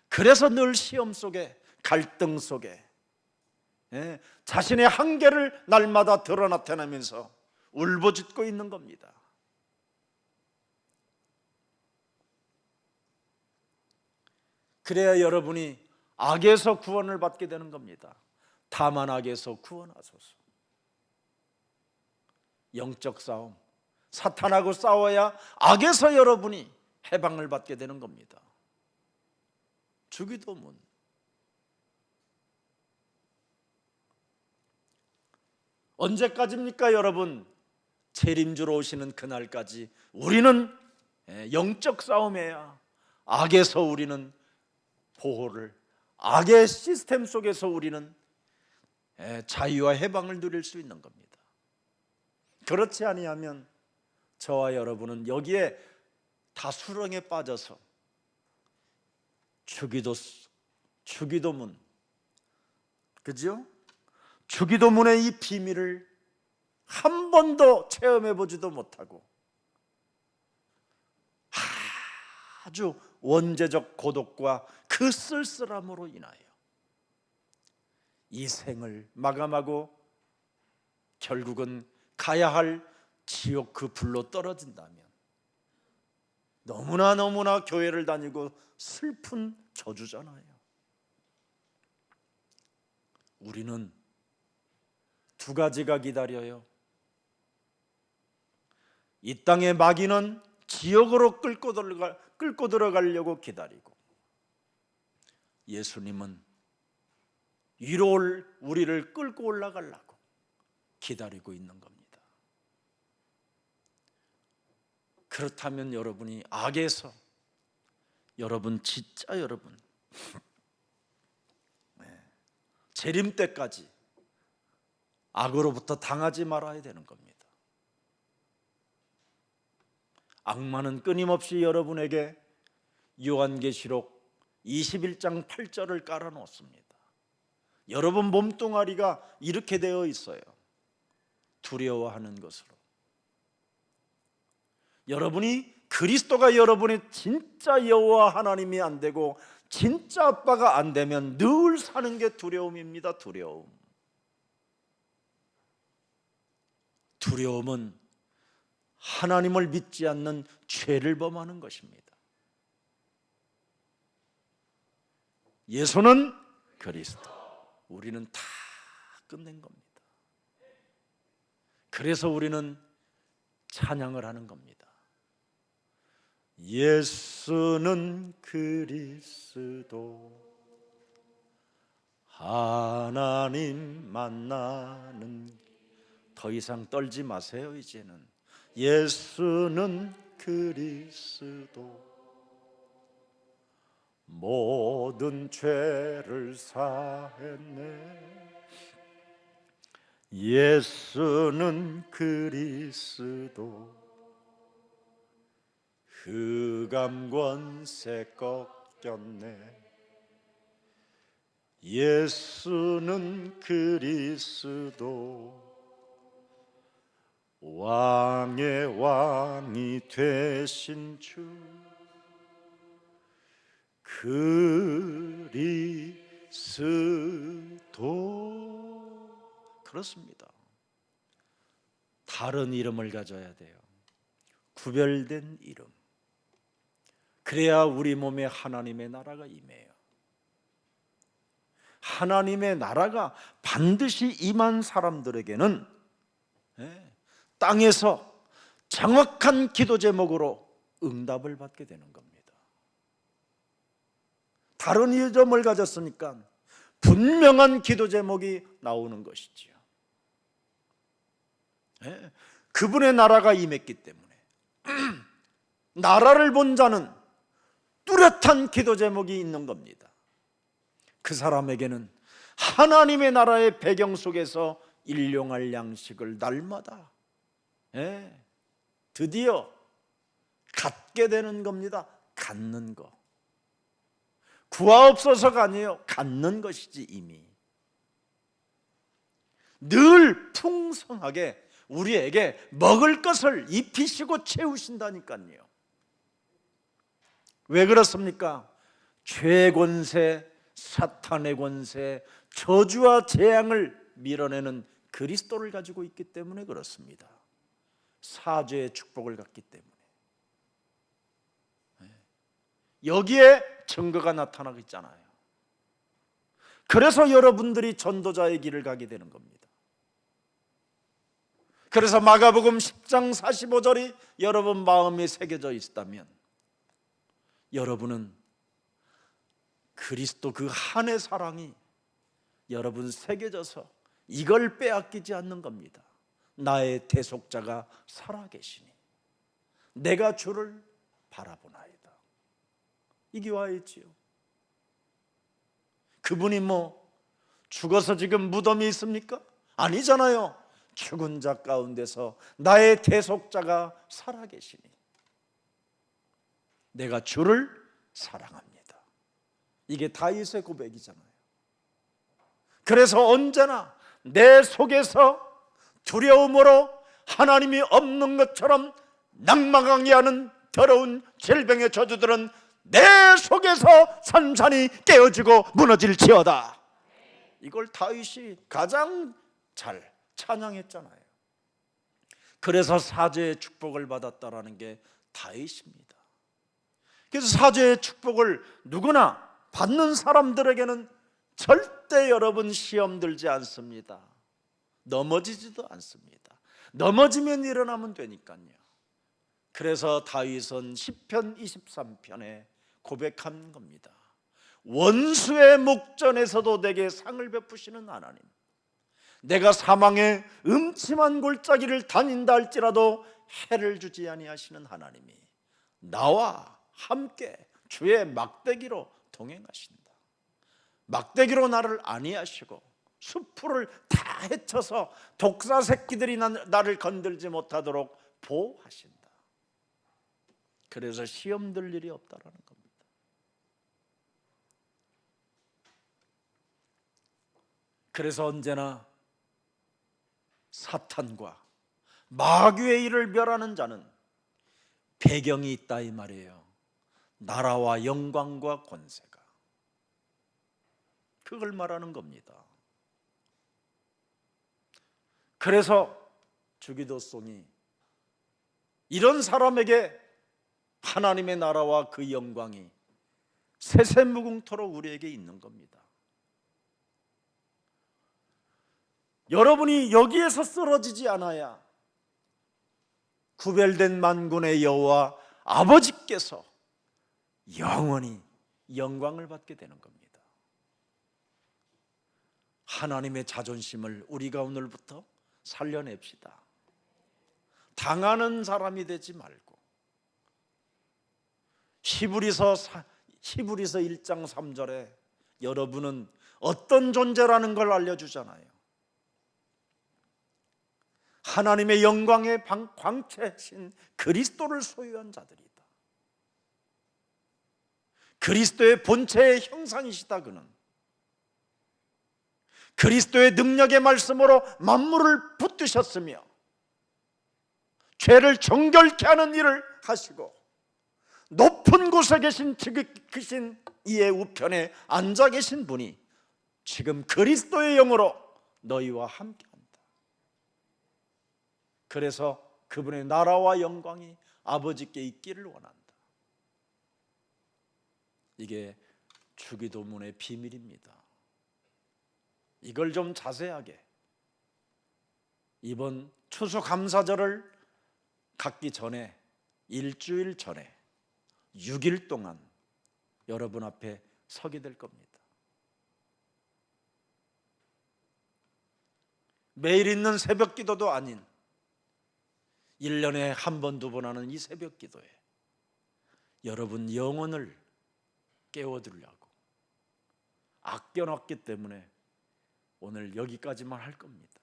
그래서 늘 시험 속에, 갈등 속에 자신의 한계를 날마다 드러나타내면서 울부짖고 있는 겁니다. 그래야 여러분이 악에서 구원을 받게 되는 겁니다. 다만 악에서 구원하소서. 영적 싸움, 사탄하고 싸워야 악에서 여러분이 해방을 받게 되는 겁니다. 주기도문. 언제까지입니까 여러분? 재림주로 오시는 그날까지 우리는 영적 싸움이야. 악에서 우리는 보호를, 악의 시스템 속에서 우리는 자유와 해방을 누릴 수 있는 겁니다. 그렇지 아니하면 저와 여러분은 여기에 다수렁에 빠져서 주기도문, 그죠? 주기도문의 이 비밀을 한 번도 체험해 보지도 못하고 아주 원죄적 고독과 그 쓸쓸함으로 인하여 이 생을 마감하고 결국은 가야 할 지옥 그 불로 떨어진다면 너무나 교회를 다니고 슬픈 저주잖아요. 우리는 두 가지가 기다려요. 이 땅의 마귀는 지옥으로 끌고 들어가려고 기다리고, 예수님은 위로 우리를 끌고 올라가려고 기다리고 있는 겁니다. 그렇다면 여러분이 악에서, 여러분 진짜 여러분 재림 때까지 악으로부터 당하지 말아야 되는 겁니다. 악마는 끊임없이 여러분에게 요한계시록 21장 8절을 깔아놓습니다. 여러분 몸뚱아리가 이렇게 되어 있어요. 두려워하는 것으로. 여러분이 그리스도가 여러분의 진짜 여호와 하나님이 안 되고 진짜 아빠가 안 되면 늘 사는 게 두려움입니다. 두려움은 하나님을 믿지 않는 죄를 범하는 것입니다. 예수는 그리스도, 우리는 다 끝낸 겁니다. 그래서 우리는 찬양을 하는 겁니다. 예수는 그리스도, 하나님 만나는, 더 이상 떨지 마세요. 이제는 예수는 그리스도, 모든 죄를 사했네. 예수는 그리스도, 흑암 권세 꺾였네. 예수는 그리스도, 왕의 왕이 되신 주 그리스도. 그렇습니다. 다른 이름을 가져야 돼요. 구별된 이름. 그래야 우리 몸에 하나님의 나라가 임해요. 하나님의 나라가 반드시 임한 사람들에게는 땅에서 정확한 기도 제목으로 응답을 받게 되는 겁니다. 다른 이점을 가졌으니까 분명한 기도 제목이 나오는 것이지요. 그분의 나라가 임했기 때문에 나라를 본 자는 뚜렷한 기도 제목이 있는 겁니다. 그 사람에게는 하나님의 나라의 배경 속에서 일용할 양식을 날마다 드디어 갖게 되는 겁니다. 갖는 거. 구하옵소서가 아니에요. 갖는 것이지. 이미 늘 풍성하게 우리에게 먹을 것을 입히시고 채우신다니까요. 왜 그렇습니까? 죄의 권세, 사탄의 권세, 저주와 재앙을 밀어내는 그리스도를 가지고 있기 때문에 그렇습니다. 사죄의 축복을 갖기 때문에. 여기에 증거가 나타나고 있잖아요. 그래서 여러분들이 전도자의 길을 가게 되는 겁니다. 그래서 마가복음 10장 45절이 여러분 마음에 새겨져 있다면 여러분은 그리스도 그 한의 사랑이 여러분 새겨져서 이걸 빼앗기지 않는 겁니다. 나의 대속자가 살아계시니 내가 주를 바라보나이다. 이게 와 있지요. 그분이 뭐 죽어서 지금 무덤이 있습니까? 아니잖아요. 죽은 자 가운데서 나의 대속자가 살아계시니 내가 주를 사랑합니다. 이게 다윗의 고백이잖아요. 그래서 언제나 내 속에서 두려움으로 하나님이 없는 것처럼 낙망하게 하는 더러운 질병의 저주들은 내 속에서 산산이 깨어지고 무너질지어다. 이걸 다윗이 가장 잘 찬양했잖아요. 그래서 사죄의 축복을 받았다라는 게 다윗입니다. 그래서 사죄의 축복을 누구나 받는 사람들에게는 절대 여러분 시험 들지 않습니다. 넘어지지도 않습니다. 넘어지면 일어나면 되니까요. 그래서 다윗은 시편 23편에 고백한 겁니다. 원수의 목전에서도 내게 상을 베푸시는 하나님, 내가 사망의 음침한 골짜기를 다닌다 할지라도 해를 주지 아니하시는 하나님이 나와 함께 주의 막대기로 동행하신다. 막대기로 나를 안위하시고 수풀을 다 헤쳐서 독사 새끼들이 나를 건들지 못하도록 보호하신다. 그래서 시험 들 일이 없다라는 겁니다. 그래서 언제나 사탄과 마귀의 일을 멸하는 자는 배경이 있다 이 말이에요. 나라와 영광과 권세가. 그걸 말하는 겁니다. 그래서 주기도송이 이런 사람에게 하나님의 나라와 그 영광이 세세무궁토록 우리에게 있는 겁니다. 여러분이 여기에서 쓰러지지 않아야 구별된 만군의 여호와 아버지께서 영원히 영광을 받게 되는 겁니다. 하나님의 자존심을 우리가 오늘부터 살려냅시다. 당하는 사람이 되지 말고 히브리서 1장 3절에 여러분은 어떤 존재라는 걸 알려주잖아요. 하나님의 영광의 광채신 그리스도를 소유한 자들이다. 그리스도의 본체의 형상이시다. 그는 그리스도의 능력의 말씀으로 만물을 붙드셨으며 죄를 정결케 하는 일을 하시고 높은 곳에 계신 지극히신 이의 우편에 앉아 계신 분이 지금 그리스도의 영으로 너희와 함께한다. 그래서 그분의 나라와 영광이 아버지께 있기를 원한다. 이게 주기도문의 비밀입니다. 이걸 좀 자세하게 이번 추수감사절을 갖기 전에 일주일 전에 6일 동안 여러분 앞에 서게 될 겁니다. 매일 있는 새벽 기도도 아닌 1년에 한 번, 두 번 하는 이 새벽 기도에 여러분 영혼을 깨워드리려고 아껴놨기 때문에 오늘 여기까지만 할 겁니다.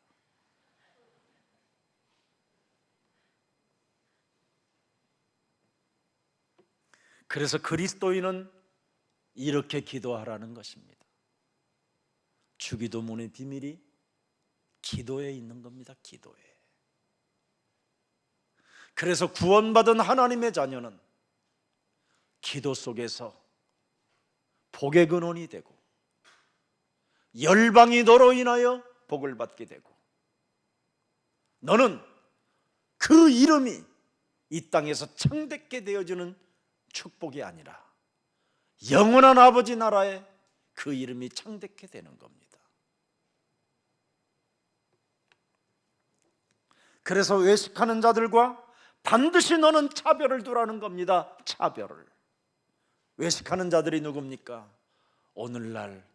그래서 그리스도인은 이렇게 기도하라는 것입니다. 주기도문의 비밀이 기도에 있는 겁니다. 기도에. 그래서 구원받은 하나님의 자녀는 기도 속에서 복의 근원이 되고 열방이 너로 인하여 복을 받게 되고 너는 그 이름이 이 땅에서 창대케 되어지는 축복이 아니라 영원한 아버지 나라에 그 이름이 창대케 되는 겁니다. 그래서 외식하는 자들과 반드시 너는 차별을 두라는 겁니다. 차별을. 외식하는 자들이 누굽니까? 오늘날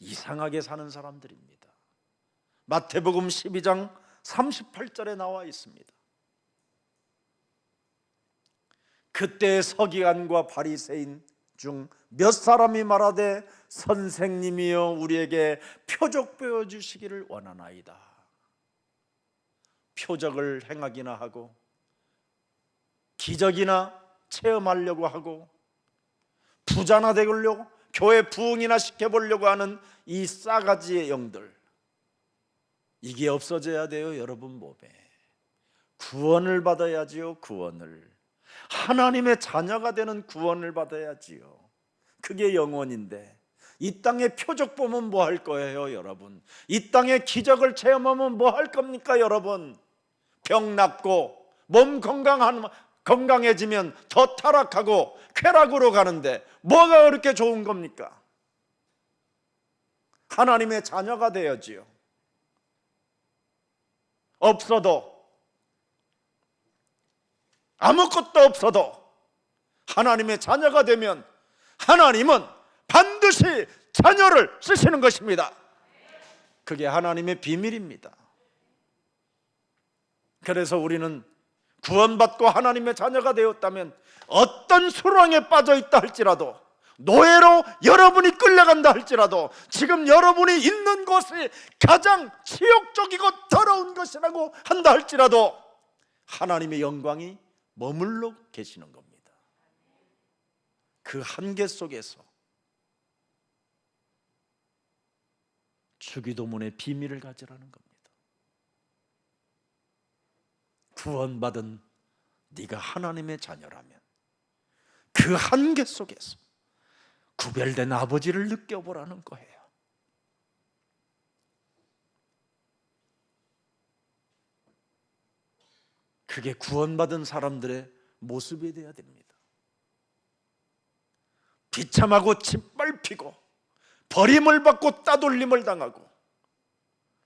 이상하게 사는 사람들입니다. 마태복음 12장 38절에 나와 있습니다. 그때 서기관과 바리새인 중 몇 사람이 말하되 선생님이여 우리에게 표적 보여주시기를 원하나이다. 표적을 행하기나 하고 기적이나 체험하려고 하고 부자나 되려고 교회 부흥이나 시켜보려고 하는 이 싸가지의 영들, 이게 없어져야 돼요. 여러분 몸에 구원을 받아야지요. 구원을, 하나님의 자녀가 되는 구원을 받아야지요. 그게 영원인데 이 땅에 표적 보면 뭐 할 거예요 여러분? 이 땅에 기적을 체험하면 뭐 할 겁니까 여러분? 병 낫고 몸 건강해지면 더 타락하고 쾌락으로 가는데 뭐가 그렇게 좋은 겁니까? 하나님의 자녀가 되어지요. 없어도 아무것도 없어도 하나님의 자녀가 되면 하나님은 반드시 자녀를 쓰시는 것입니다. 그게 하나님의 비밀입니다. 그래서 우리는 구원받고 하나님의 자녀가 되었다면 어떤 수렁에 빠져 있다 할지라도, 노예로 여러분이 끌려간다 할지라도, 지금 여러분이 있는 곳이 가장 치욕적이고 더러운 것이라고 한다 할지라도 하나님의 영광이 머물러 계시는 겁니다. 그 한계 속에서 주기도문의 비밀을 가지라는 겁니다. 구원받은 네가 하나님의 자녀라면 그 한계 속에서 구별된 아버지를 느껴보라는 거예요. 그게 구원받은 사람들의 모습이 되어야 됩니다. 비참하고 짓밟히고 버림을 받고 따돌림을 당하고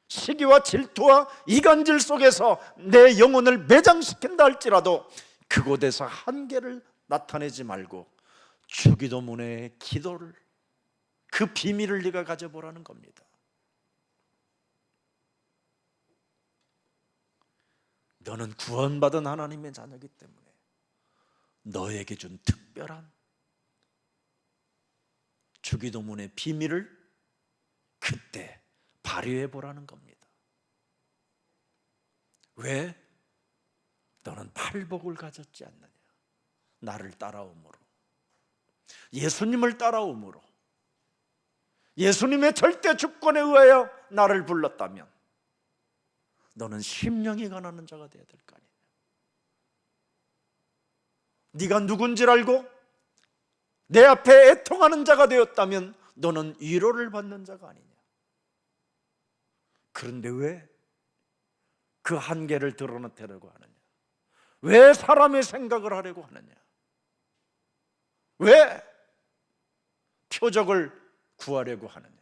시기와 질투와 이간질 속에서 내 영혼을 매장시킨다 할지라도 그곳에서 한계를 나타내지 말고 주기도문의 기도를, 그 비밀을 네가 가져보라는 겁니다. 너는 구원받은 하나님의 자녀이기 때문에 너에게 준 특별한 주기도문의 비밀을 그때 발휘해 보라는 겁니다. 왜? 너는 팔복을 가졌지 않느냐? 나를 따라오므로, 예수님을 따라오므로, 예수님의 절대 주권에 의하여 나를 불렀다면 너는 심령이 가난한 자가 되어야 될 거 아니냐? 네가 누군지를 알고 내 앞에 애통하는 자가 되었다면 너는 위로를 받는 자가 아니냐? 그런데 왜 그 한계를 드러내려고 하느냐? 왜 사람의 생각을 하려고 하느냐? 왜 표적을 구하려고 하느냐?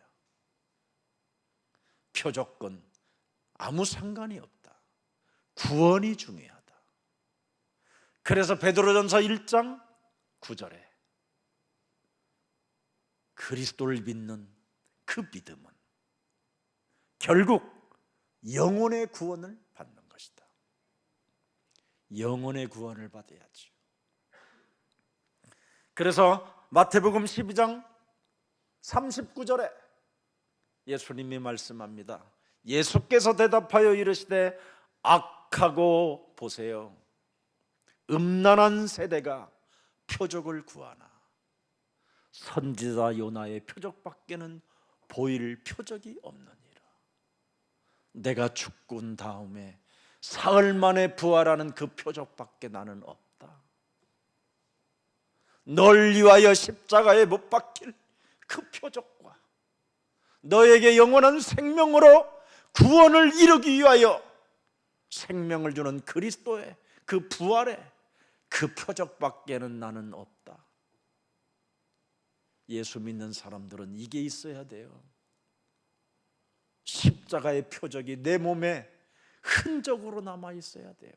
표적권 아무 상관이 없다. 구원이 중요하다. 그래서 베드로전서 1장 9절에 그리스도를 믿는 그 믿음은 결국 영혼의 구원을 받는 것이다. 영혼의 구원을 받아야지. 그래서 마태복음 12장 39절에 예수님이 말씀합니다. 예수께서 대답하여 이르시되 악하고 보세요. 음란한 세대가 표적을 구하나 선지자 요나의 표적밖에는 보일 표적이 없느니라. 내가 죽은 다음에 사흘 만에 부활하는 그 표적밖에 나는 없다. 널 위하여 십자가에 못 박힐 그 표적과 너에게 영원한 생명으로 구원을 이루기 위하여 생명을 주는 그리스도의 그 부활의 그 표적밖에는 나는 없다. 예수 믿는 사람들은 이게 있어야 돼요. 십자가의 표적이 내 몸에 흔적으로 남아 있어야 돼요.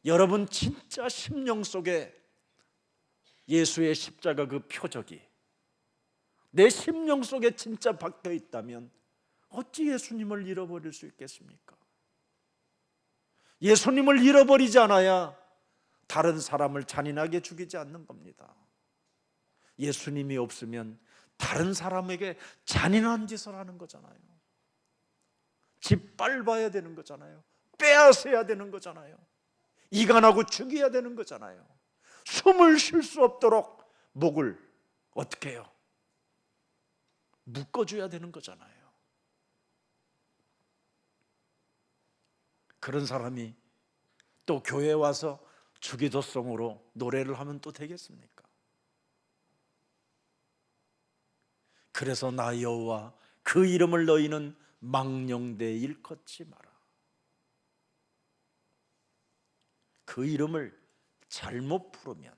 여러분 진짜 심령 속에 예수의 십자가 그 표적이 내 심령 속에 진짜 박혀 있다면 어찌 예수님을 잃어버릴 수 있겠습니까? 예수님을 잃어버리지 않아야 다른 사람을 잔인하게 죽이지 않는 겁니다. 예수님이 없으면 다른 사람에게 잔인한 짓을 하는 거잖아요. 짓밟아야 되는 거잖아요. 빼앗아야 되는 거잖아요. 이간하고 죽여야 되는 거잖아요. 숨을 쉴 수 없도록 목을 어떻게 해요? 묶어줘야 되는 거잖아요. 그런 사람이 또 교회에 와서 주기도송으로 노래를 하면 또 되겠습니까? 그래서 나 여호와 그 이름을 너희는 망령되이 일컫지 마라. 그 이름을 잘못 부르면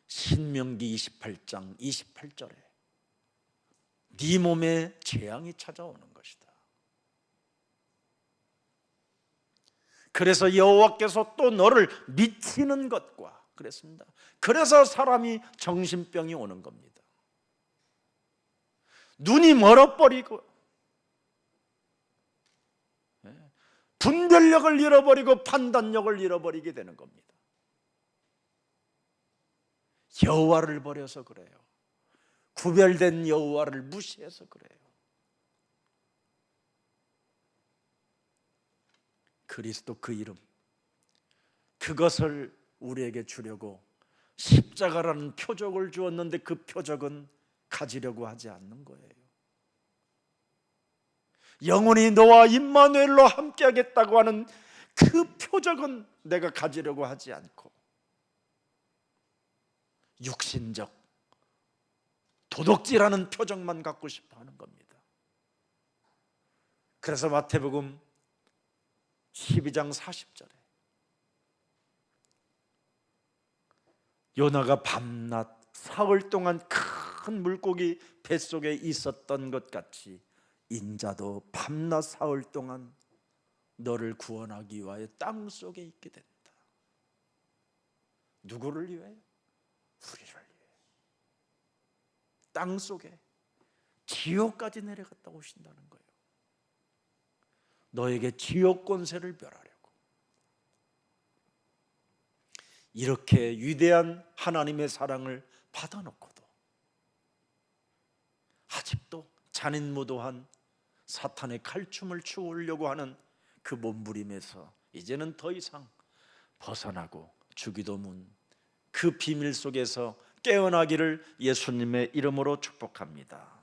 신명기 28장 28절에 네 몸에 재앙이 찾아오는 것이다. 그래서 여호와께서 또 너를 미치는 것과 그랬습니다. 그래서 사람이 정신병이 오는 겁니다. 눈이 멀어버리고 분별력을 잃어버리고 판단력을 잃어버리게 되는 겁니다. 여호와를 버려서 그래요. 구별된 여호와를 무시해서 그래요. 그리스도 그 이름, 그것을 우리에게 주려고 십자가라는 표적을 주었는데 그 표적은 가지려고 하지 않는 거예요. 영원히 너와 임마누엘로 함께하겠다고 하는 그 표적은 내가 가지려고 하지 않고 육신적 도덕질하는 표적만 갖고 싶어 하는 겁니다. 그래서 마태복음 12장 40절에 요나가 밤낮 사흘 동안 큰 물고기 뱃속에 있었던 것 같이 인자도 밤낮 사흘 동안 너를 구원하기 위하여 땅 속에 있게 된다. 누구를 위하여? 우리를 위해. 땅 속에 지옥까지 내려갔다 오신다는 거예요. 너에게 지옥 권세를 멸하려고. 이렇게 위대한 하나님의 사랑을 받아놓고도 아직도 잔인무도한 사탄의 칼춤을 추우려고 하는 그 몸부림에서 이제는 더 이상 벗어나고 주기도문 그 비밀 속에서 깨어나기를 예수님의 이름으로 축복합니다.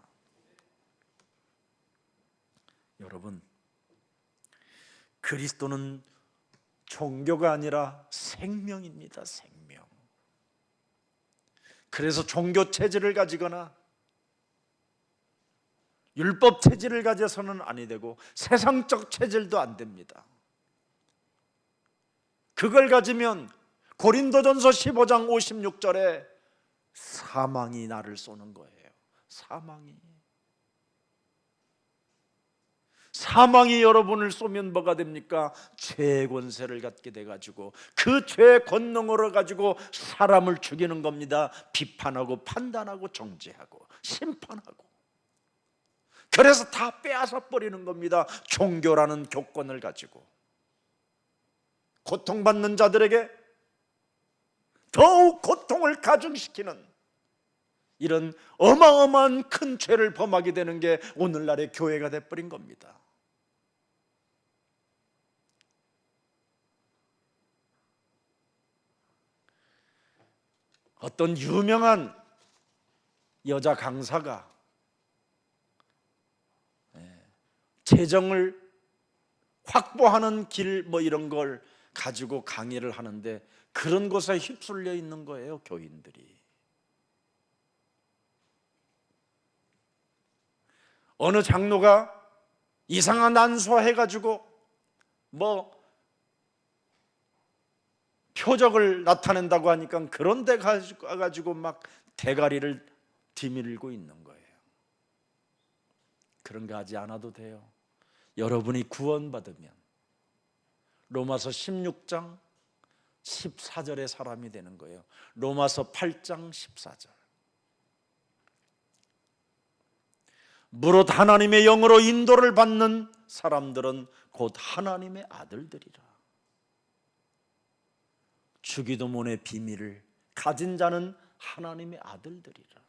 여러분, 그리스도는 종교가 아니라 생명입니다. 생명. 그래서 종교 체질을 가지거나 율법 체질을 가져서는 아니 되고 세상적 체질도 안 됩니다. 그걸 가지면 고린도전서 15장 56절에 사망이 나를 쏘는 거예요. 사망이 여러분을 쏘면 뭐가 됩니까? 죄의 권세를 갖게 돼가지고 그 죄의 권능으로 가지고 사람을 죽이는 겁니다. 비판하고 판단하고 정죄하고 심판하고. 그래서 다 빼앗아 버리는 겁니다. 종교라는 교권을 가지고 고통받는 자들에게 더욱 고통을 가중시키는 이런 어마어마한 큰 죄를 범하게 되는 게 오늘날의 교회가 돼버린 겁니다. 어떤 유명한 여자 강사가 재정을 확보하는 길 뭐 이런 걸 가지고 강의를 하는데 그런 것에 휩쓸려 있는 거예요, 교인들이. 어느 장로가 이상한 안수해가지고 뭐 표적을 나타낸다고 하니까 그런 데 가가지고 막 대가리를 디밀고 있는 거예요. 그런 거 하지 않아도 돼요. 여러분이 구원받으면 로마서 16장 14절의 사람이 되는 거예요. 로마서 8장 14절. 무릇 하나님의 영으로 인도를 받는 사람들은 곧 하나님의 아들들이라. 주기도문의 비밀을 가진 자는 하나님의 아들들이라.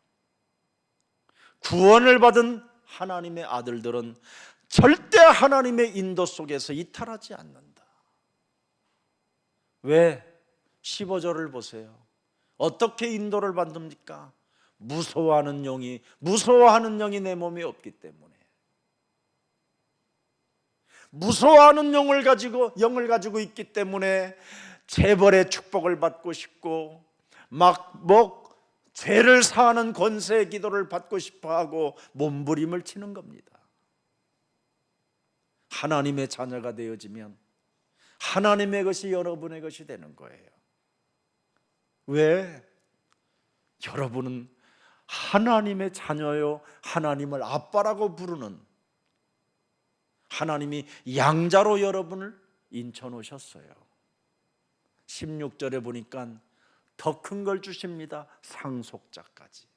구원을 받은 하나님의 아들들은 절대 하나님의 인도 속에서 이탈하지 않는다. 왜? 15절을 보세요. 어떻게 인도를 받습니까? 무서워하는 영이 내 몸에 없기 때문에. 무서워하는 영을 가지고 있기 때문에 재벌의 축복을 받고 싶고 죄를 사하는 권세의 기도를 받고 싶어하고 몸부림을 치는 겁니다. 하나님의 자녀가 되어지면 하나님의 것이 여러분의 것이 되는 거예요. 왜? 여러분은 하나님의 자녀요, 하나님을 아빠라고 부르는 하나님이 양자로 여러분을 인쳐놓으셨어요. 16절에 보니까 더 큰 걸 주십니다. 상속자까지.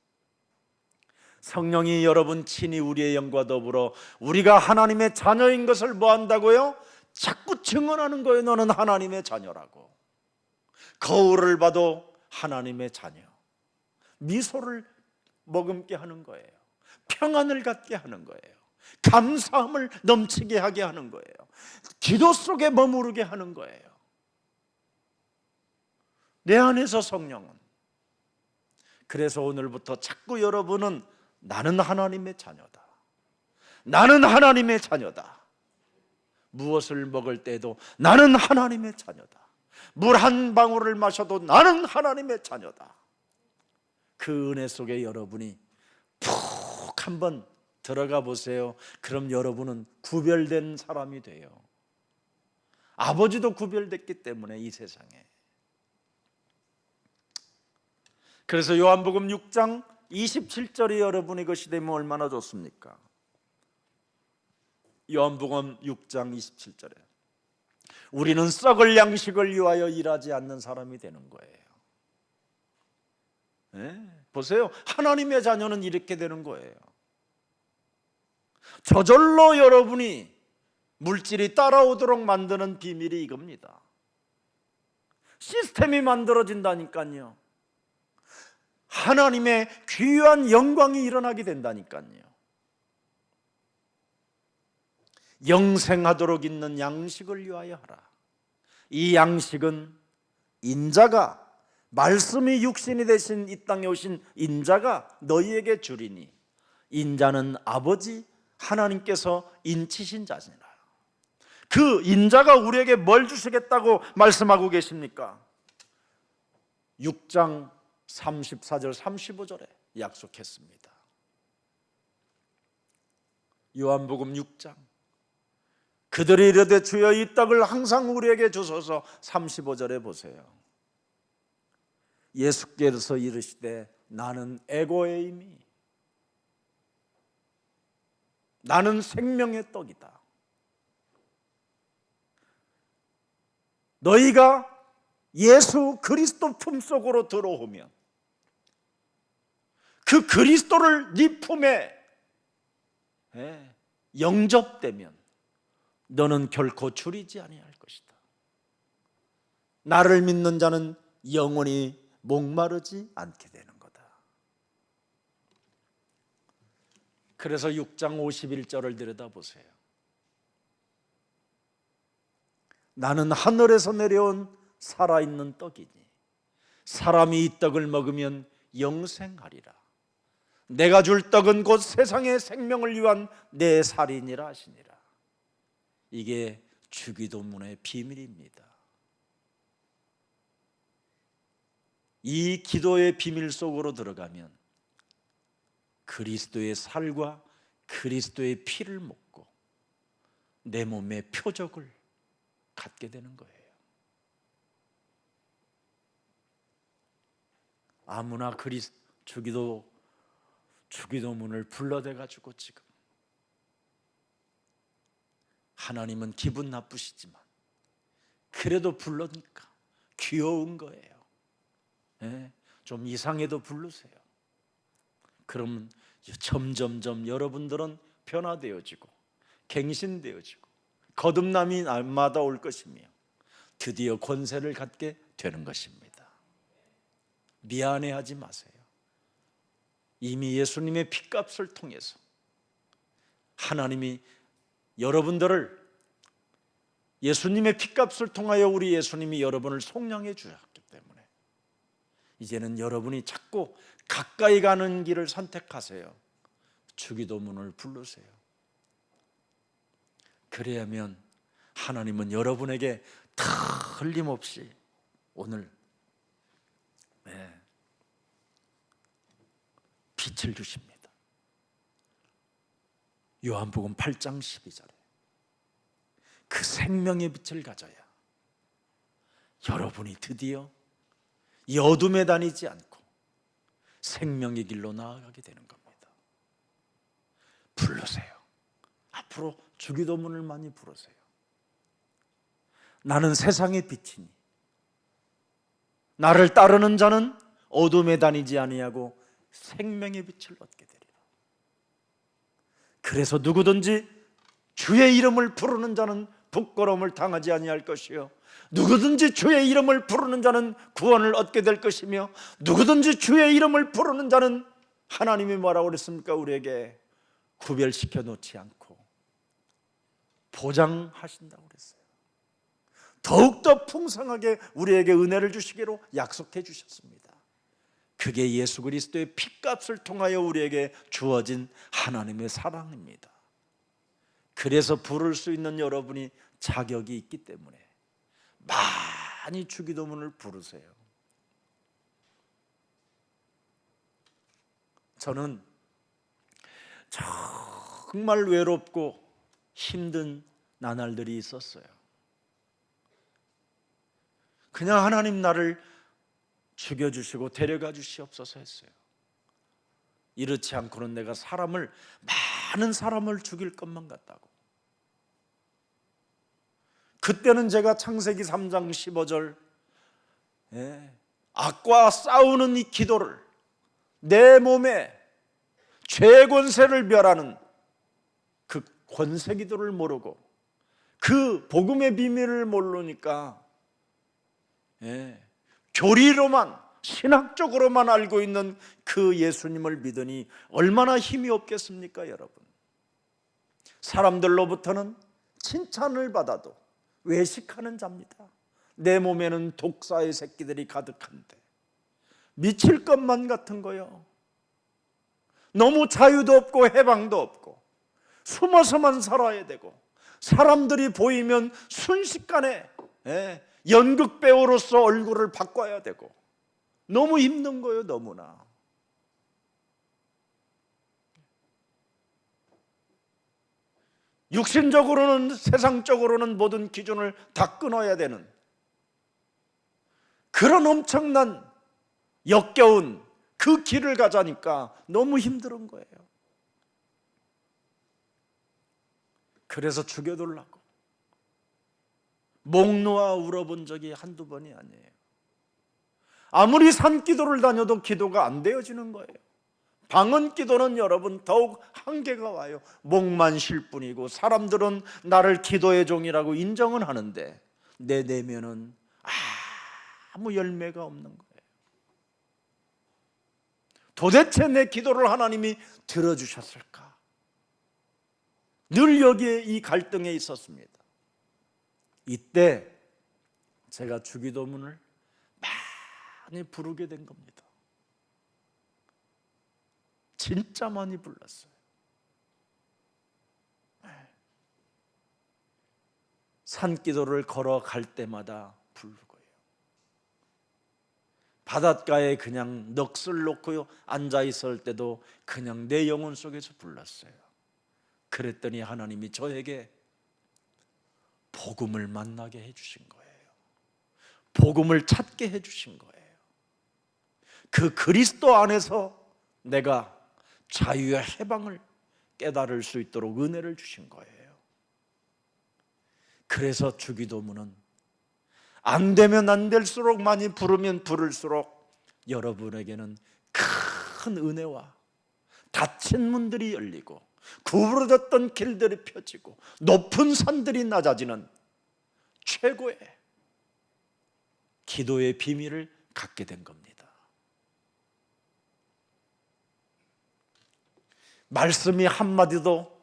성령이 여러분 친히 우리의 영과 더불어 우리가 하나님의 자녀인 것을 뭐 한다고요? 자꾸 증언하는 거예요. 너는 하나님의 자녀라고. 거울을 봐도 하나님의 자녀. 미소를 머금게 하는 거예요. 평안을 갖게 하는 거예요. 감사함을 넘치게 하게 하는 거예요. 기도 속에 머무르게 하는 거예요. 내 안에서 성령은. 그래서 오늘부터 자꾸 여러분은 나는 하나님의 자녀다. 나는 하나님의 자녀다. 무엇을 먹을 때도 나는 하나님의 자녀다. 물 한 방울을 마셔도 나는 하나님의 자녀다. 그 은혜 속에 여러분이 푹 한번 들어가 보세요. 그럼 여러분은 구별된 사람이 돼요. 아버지도 구별됐기 때문에 이 세상에. 그래서 요한복음 6장 27절이 여러분의 것이 되면 얼마나 좋습니까? 요한복음 6장 27절에 우리는 썩을 양식을 위하여 일하지 않는 사람이 되는 거예요. 네, 보세요. 하나님의 자녀는 이렇게 되는 거예요. 저절로 여러분이 물질이 따라오도록 만드는 비밀이 이겁니다. 시스템이 만들어진다니까요. 하나님의 귀한 영광이 일어나게 된다니까요. 영생하도록 있는 양식을 위하여 하라. 이 양식은 인자가, 말씀이 육신이 되신 이 땅에 오신 인자가 너희에게 주리니 인자는 아버지 하나님께서 인치신 자니라. 그 인자가 우리에게 뭘 주시겠다고 말씀하고 계십니까? 6장 34절 35절에 약속했습니다. 요한복음 6장 그들이 이르되 주여 이 떡을 항상 우리에게 주소서. 35절에 보세요. 예수께서 이르시되 나는 에고에이미 나는 생명의 떡이다. 너희가 예수 그리스도 품속으로 들어오면, 그 그리스도를 네 품에 영접되면 너는 결코 줄이지 아니할 것이다. 나를 믿는 자는 영원히 목마르지 않게 되는 거다. 그래서 6장 51절을 들여다보세요. 나는 하늘에서 내려온 살아있는 떡이니 사람이 이 떡을 먹으면 영생하리라. 내가 줄 떡은 곧 세상의 생명을 위한 내 살이니라 하시니라. 이게 주기도문의 비밀입니다. 이 기도의 비밀 속으로 들어가면 그리스도의 살과 그리스도의 피를 먹고 내 몸의 표적을 갖게 되는 거예요. 아무나 주기도문을 불러대 가지고 지금 하나님은 기분 나쁘시지만 그래도 불러니까 귀여운 거예요. 좀 이상해도 부르세요. 그럼 점점점 여러분들은 변화되어지고 갱신되어지고 거듭남이 날마다 올 것이며 드디어 권세를 갖게 되는 것입니다. 미안해하지 마세요. 이미 예수님의 피값을 통해서 하나님이 여러분들을, 예수님의 피값을 통하여 우리 예수님이 여러분을 속량해 주셨기 때문에 이제는 여러분이 자꾸 가까이 가는 길을 선택하세요. 주기도문을 부르세요. 그래야면 하나님은 여러분에게 틀림없이 오늘 빛을 주십니다. 요한복음 8장 12절에 그 생명의 빛을 가져야 여러분이 드디어 이 어둠에 다니지 않고 생명의 길로 나아가게 되는 겁니다. 부르세요. 앞으로 주기도문을 많이 부르세요. 나는 세상의 빛이니 나를 따르는 자는 어둠에 다니지 아니하고 생명의 빛을 얻게 되리라. 그래서 누구든지 주의 이름을 부르는 자는 부끄러움을 당하지 아니할 것이요 누구든지 주의 이름을 부르는 자는 구원을 얻게 될 것이며 누구든지 주의 이름을 부르는 자는 하나님이 뭐라고 그랬습니까? 우리에게 구별시켜 놓지 않고 보장하신다고 그랬어요. 더욱더 풍성하게 우리에게 은혜를 주시기로 약속해 주셨습니다. 그게 예수 그리스도의 피값을 통하여 우리에게 주어진 하나님의 사랑입니다. 그래서 부를 수 있는 여러분이 자격이 있기 때문에 많이 주기도문을 부르세요. 저는 정말 외롭고 힘든 나날들이 있었어요. 그냥 하나님 나를 죽여주시고 데려가 주시옵소서 했어요. 이렇지 않고는 내가 많은 사람을 죽일 것만 같다고. 그때는 제가 창세기 3장 15절 악과 싸우는 이 기도를, 내 몸에 죄 권세를 멸하는 그 권세 기도를 모르고 그 복음의 비밀을 모르니까 교리로만, 신학적으로만 알고 있는 그 예수님을 믿으니 얼마나 힘이 없겠습니까, 여러분? 사람들로부터는 칭찬을 받아도 외식하는 자입니다. 내 몸에는 독사의 새끼들이 가득한데 미칠 것만 같은 거요. 너무 자유도 없고 해방도 없고 숨어서만 살아야 되고 사람들이 보이면 순식간에 연극 배우로서 얼굴을 바꿔야 되고 너무 힘든 거예요. 너무나. 육신적으로는, 세상적으로는 모든 기준을 다 끊어야 되는 그런 엄청난 역겨운 그 길을 가자니까 너무 힘든 거예요. 그래서 죽여둘라고 목 놓아 울어본 적이 한두 번이 아니에요. 아무리 산기도를 다녀도 기도가 안 되어지는 거예요. 방언 기도는 여러분 더욱 한계가 와요. 목만 쉴 뿐이고 사람들은 나를 기도의 종이라고 인정은 하는데 내 내면은 아무 열매가 없는 거예요. 도대체 내 기도를 하나님이 들어주셨을까? 늘 여기에 이 갈등에 있었습니다. 이때 제가 주기도문을 많이 부르게 된 겁니다. 진짜 많이 불렀어요. 산기도를 걸어갈 때마다 부르고요. 바닷가에 그냥 넋을 놓고 앉아 있을 때도 그냥 내 영혼 속에서 불렀어요. 그랬더니 하나님이 저에게 복음을 만나게 해주신 거예요. 복음을 찾게 해주신 거예요. 그 그리스도 안에서 내가 자유의 해방을 깨달을 수 있도록 은혜를 주신 거예요. 그래서 주기도문은 안 되면 안 될수록 많이 부르면 부를수록 여러분에게는 큰 은혜와 닫힌 문들이 열리고 구부러졌던 길들이 펴지고 높은 산들이 낮아지는 최고의 기도의 비밀을 갖게 된 겁니다. 말씀이 한마디도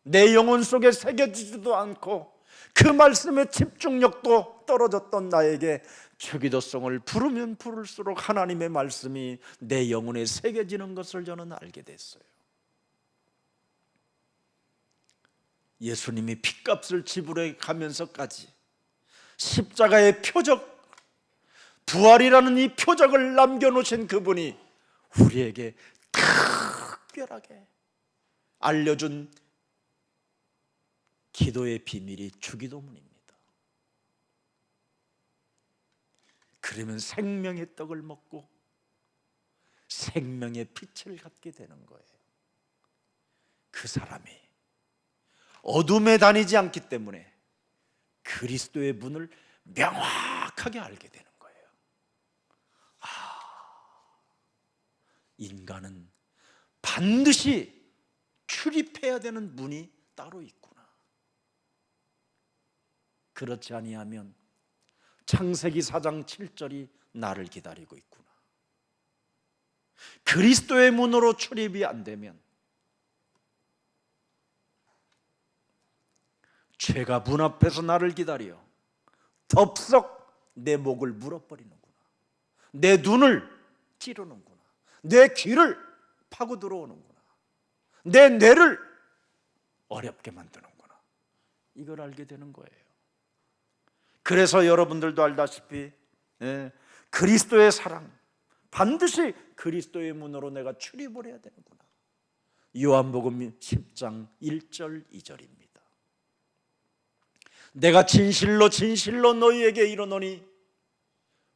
내 영혼 속에 새겨지지도 않고 그 말씀의 집중력도 떨어졌던 나에게 주기도성을 부르면 부를수록 하나님의 말씀이 내 영혼에 새겨지는 것을 저는 알게 됐어요. 예수님이 핏값을 지불해 가면서까지 십자가의 표적, 부활이라는 이 표적을 남겨놓으신 그분이 우리에게 특별하게 알려준 기도의 비밀이 주기도문입니다. 그러면 생명의 떡을 먹고 생명의 빛을 갖게 되는 거예요. 그 사람이 어둠에 다니지 않기 때문에 그리스도의 문을 명확하게 알게 되는 거예요. 인간은 반드시 출입해야 되는 문이 따로 있구나. 그렇지 아니하면 창세기 4장 7절이 나를 기다리고 있구나. 그리스도의 문으로 출입이 안 되면 죄가 문 앞에서 나를 기다려 덥석 내 목을 물어버리는구나. 내 눈을 찌르는구나. 내 귀를 파고 들어오는구나. 내 뇌를 어렵게 만드는구나. 이걸 알게 되는 거예요. 그래서 여러분들도 알다시피 그리스도의 사랑, 반드시 그리스도의 문으로 내가 출입을 해야 되는구나. 요한복음 10장 1절 2절입니다. 내가 진실로 진실로 너희에게 이르노니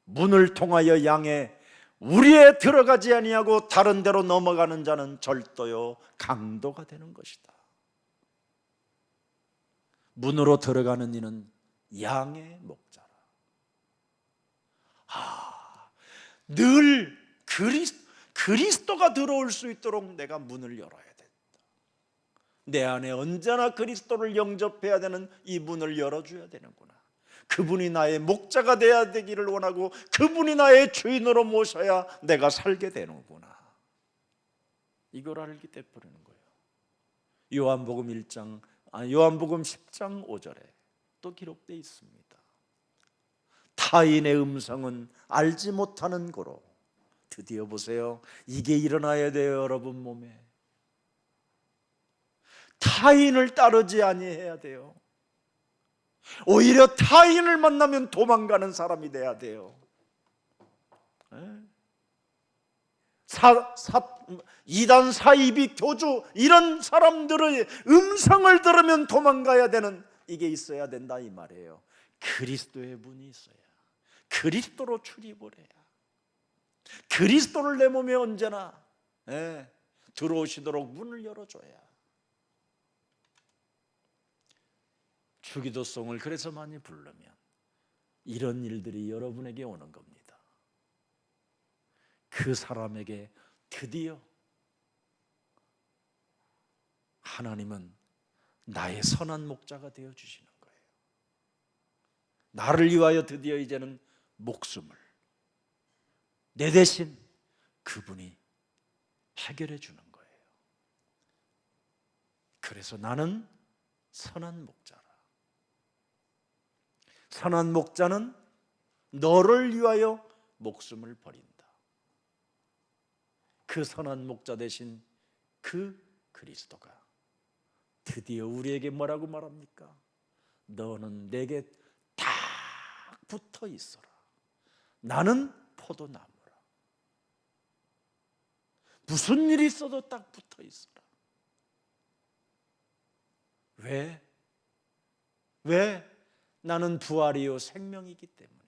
문을 통하여 양에 우리에 들어가지 아니하고 다른 데로 넘어가는 자는 절도요 강도가 되는 것이다. 문으로 들어가는 이는 양의 목자라. 늘 그리스도가 들어올 수 있도록 내가 문을 열어야 된다. 내 안에 언제나 그리스도를 영접해야 되는 이 문을 열어줘야 되는구나. 그분이 나의 목자가 되어야 되기를 원하고 그분이 나의 주인으로 모셔야 내가 살게 되는구나. 이걸 알기 때문인 거예요. 요한복음 10장 5절에 또 기록되어 있습니다. 타인의 음성은 알지 못하는 고로. 드디어 보세요. 이게 일어나야 돼요, 여러분 몸에. 타인을 따르지 아니해야 돼요. 오히려 타인을 만나면 도망가는 사람이 돼야 돼요. 이단 사이비 교주 이런 사람들의 음성을 들으면 도망가야 되는 이게 있어야 된다 이 말이에요. 그리스도의 문이 있어야, 그리스도로 출입을 해야, 그리스도를 내 몸에 언제나 들어오시도록 문을 열어줘야. 주기도송을 그래서 많이 부르면 이런 일들이 여러분에게 오는 겁니다. 그 사람에게 드디어 하나님은 나의 선한 목자가 되어 주시는 거예요. 나를 위하여 드디어 이제는 목숨을 내 대신 그분이 해결해 주는 거예요. 그래서 나는 선한 목자라. 선한 목자는 너를 위하여 목숨을 버린다. 그 선한 목자 대신 그 그리스도가 드디어 우리에게 뭐라고 말합니까? 너는 내게 딱 붙어 있어라. 나는 포도나무라. 무슨 일이 있어도 딱 붙어 있어라. 왜? 왜? 나는 부활이요 생명이기 때문에.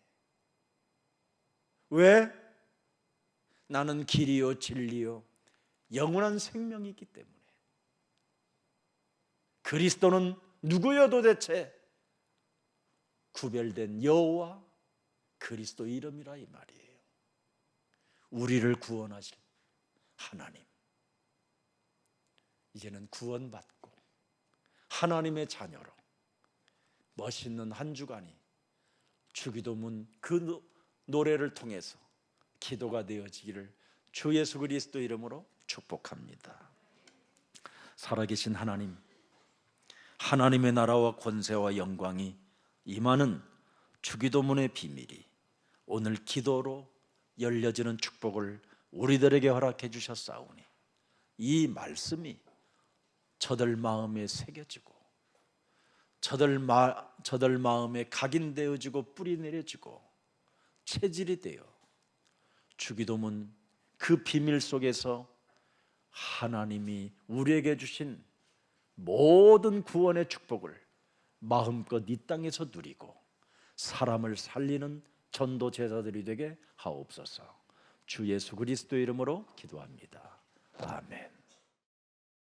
왜? 나는 길이요 진리요 영원한 생명이기 때문에. 그리스도는 누구여 도대체? 구별된 여호와 그리스도 이름이라 이 말이에요. 우리를 구원하실 하나님. 이제는 구원받고 하나님의 자녀로 멋있는 한 주간이 주기도문 그 노래를 통해서 기도가 되어지기를 주 예수 그리스도 이름으로 축복합니다. 살아계신 하나님, 하나님의 나라와 권세와 영광이 임하는 주기도문의 비밀이 오늘 기도로 열려지는 축복을 우리들에게 허락해 주셨사오니 이 말씀이 저들 마음에 새겨지고 저들 마음에 각인되어지고 뿌리 내려지고 체질이 되어 주기도문 그 비밀 속에서 하나님이 우리에게 주신 모든 구원의 축복을 마음껏 이 땅에서 누리고 사람을 살리는 전도 제자들이 되게 하옵소서. 주 예수 그리스도 이름으로 기도합니다. 아멘.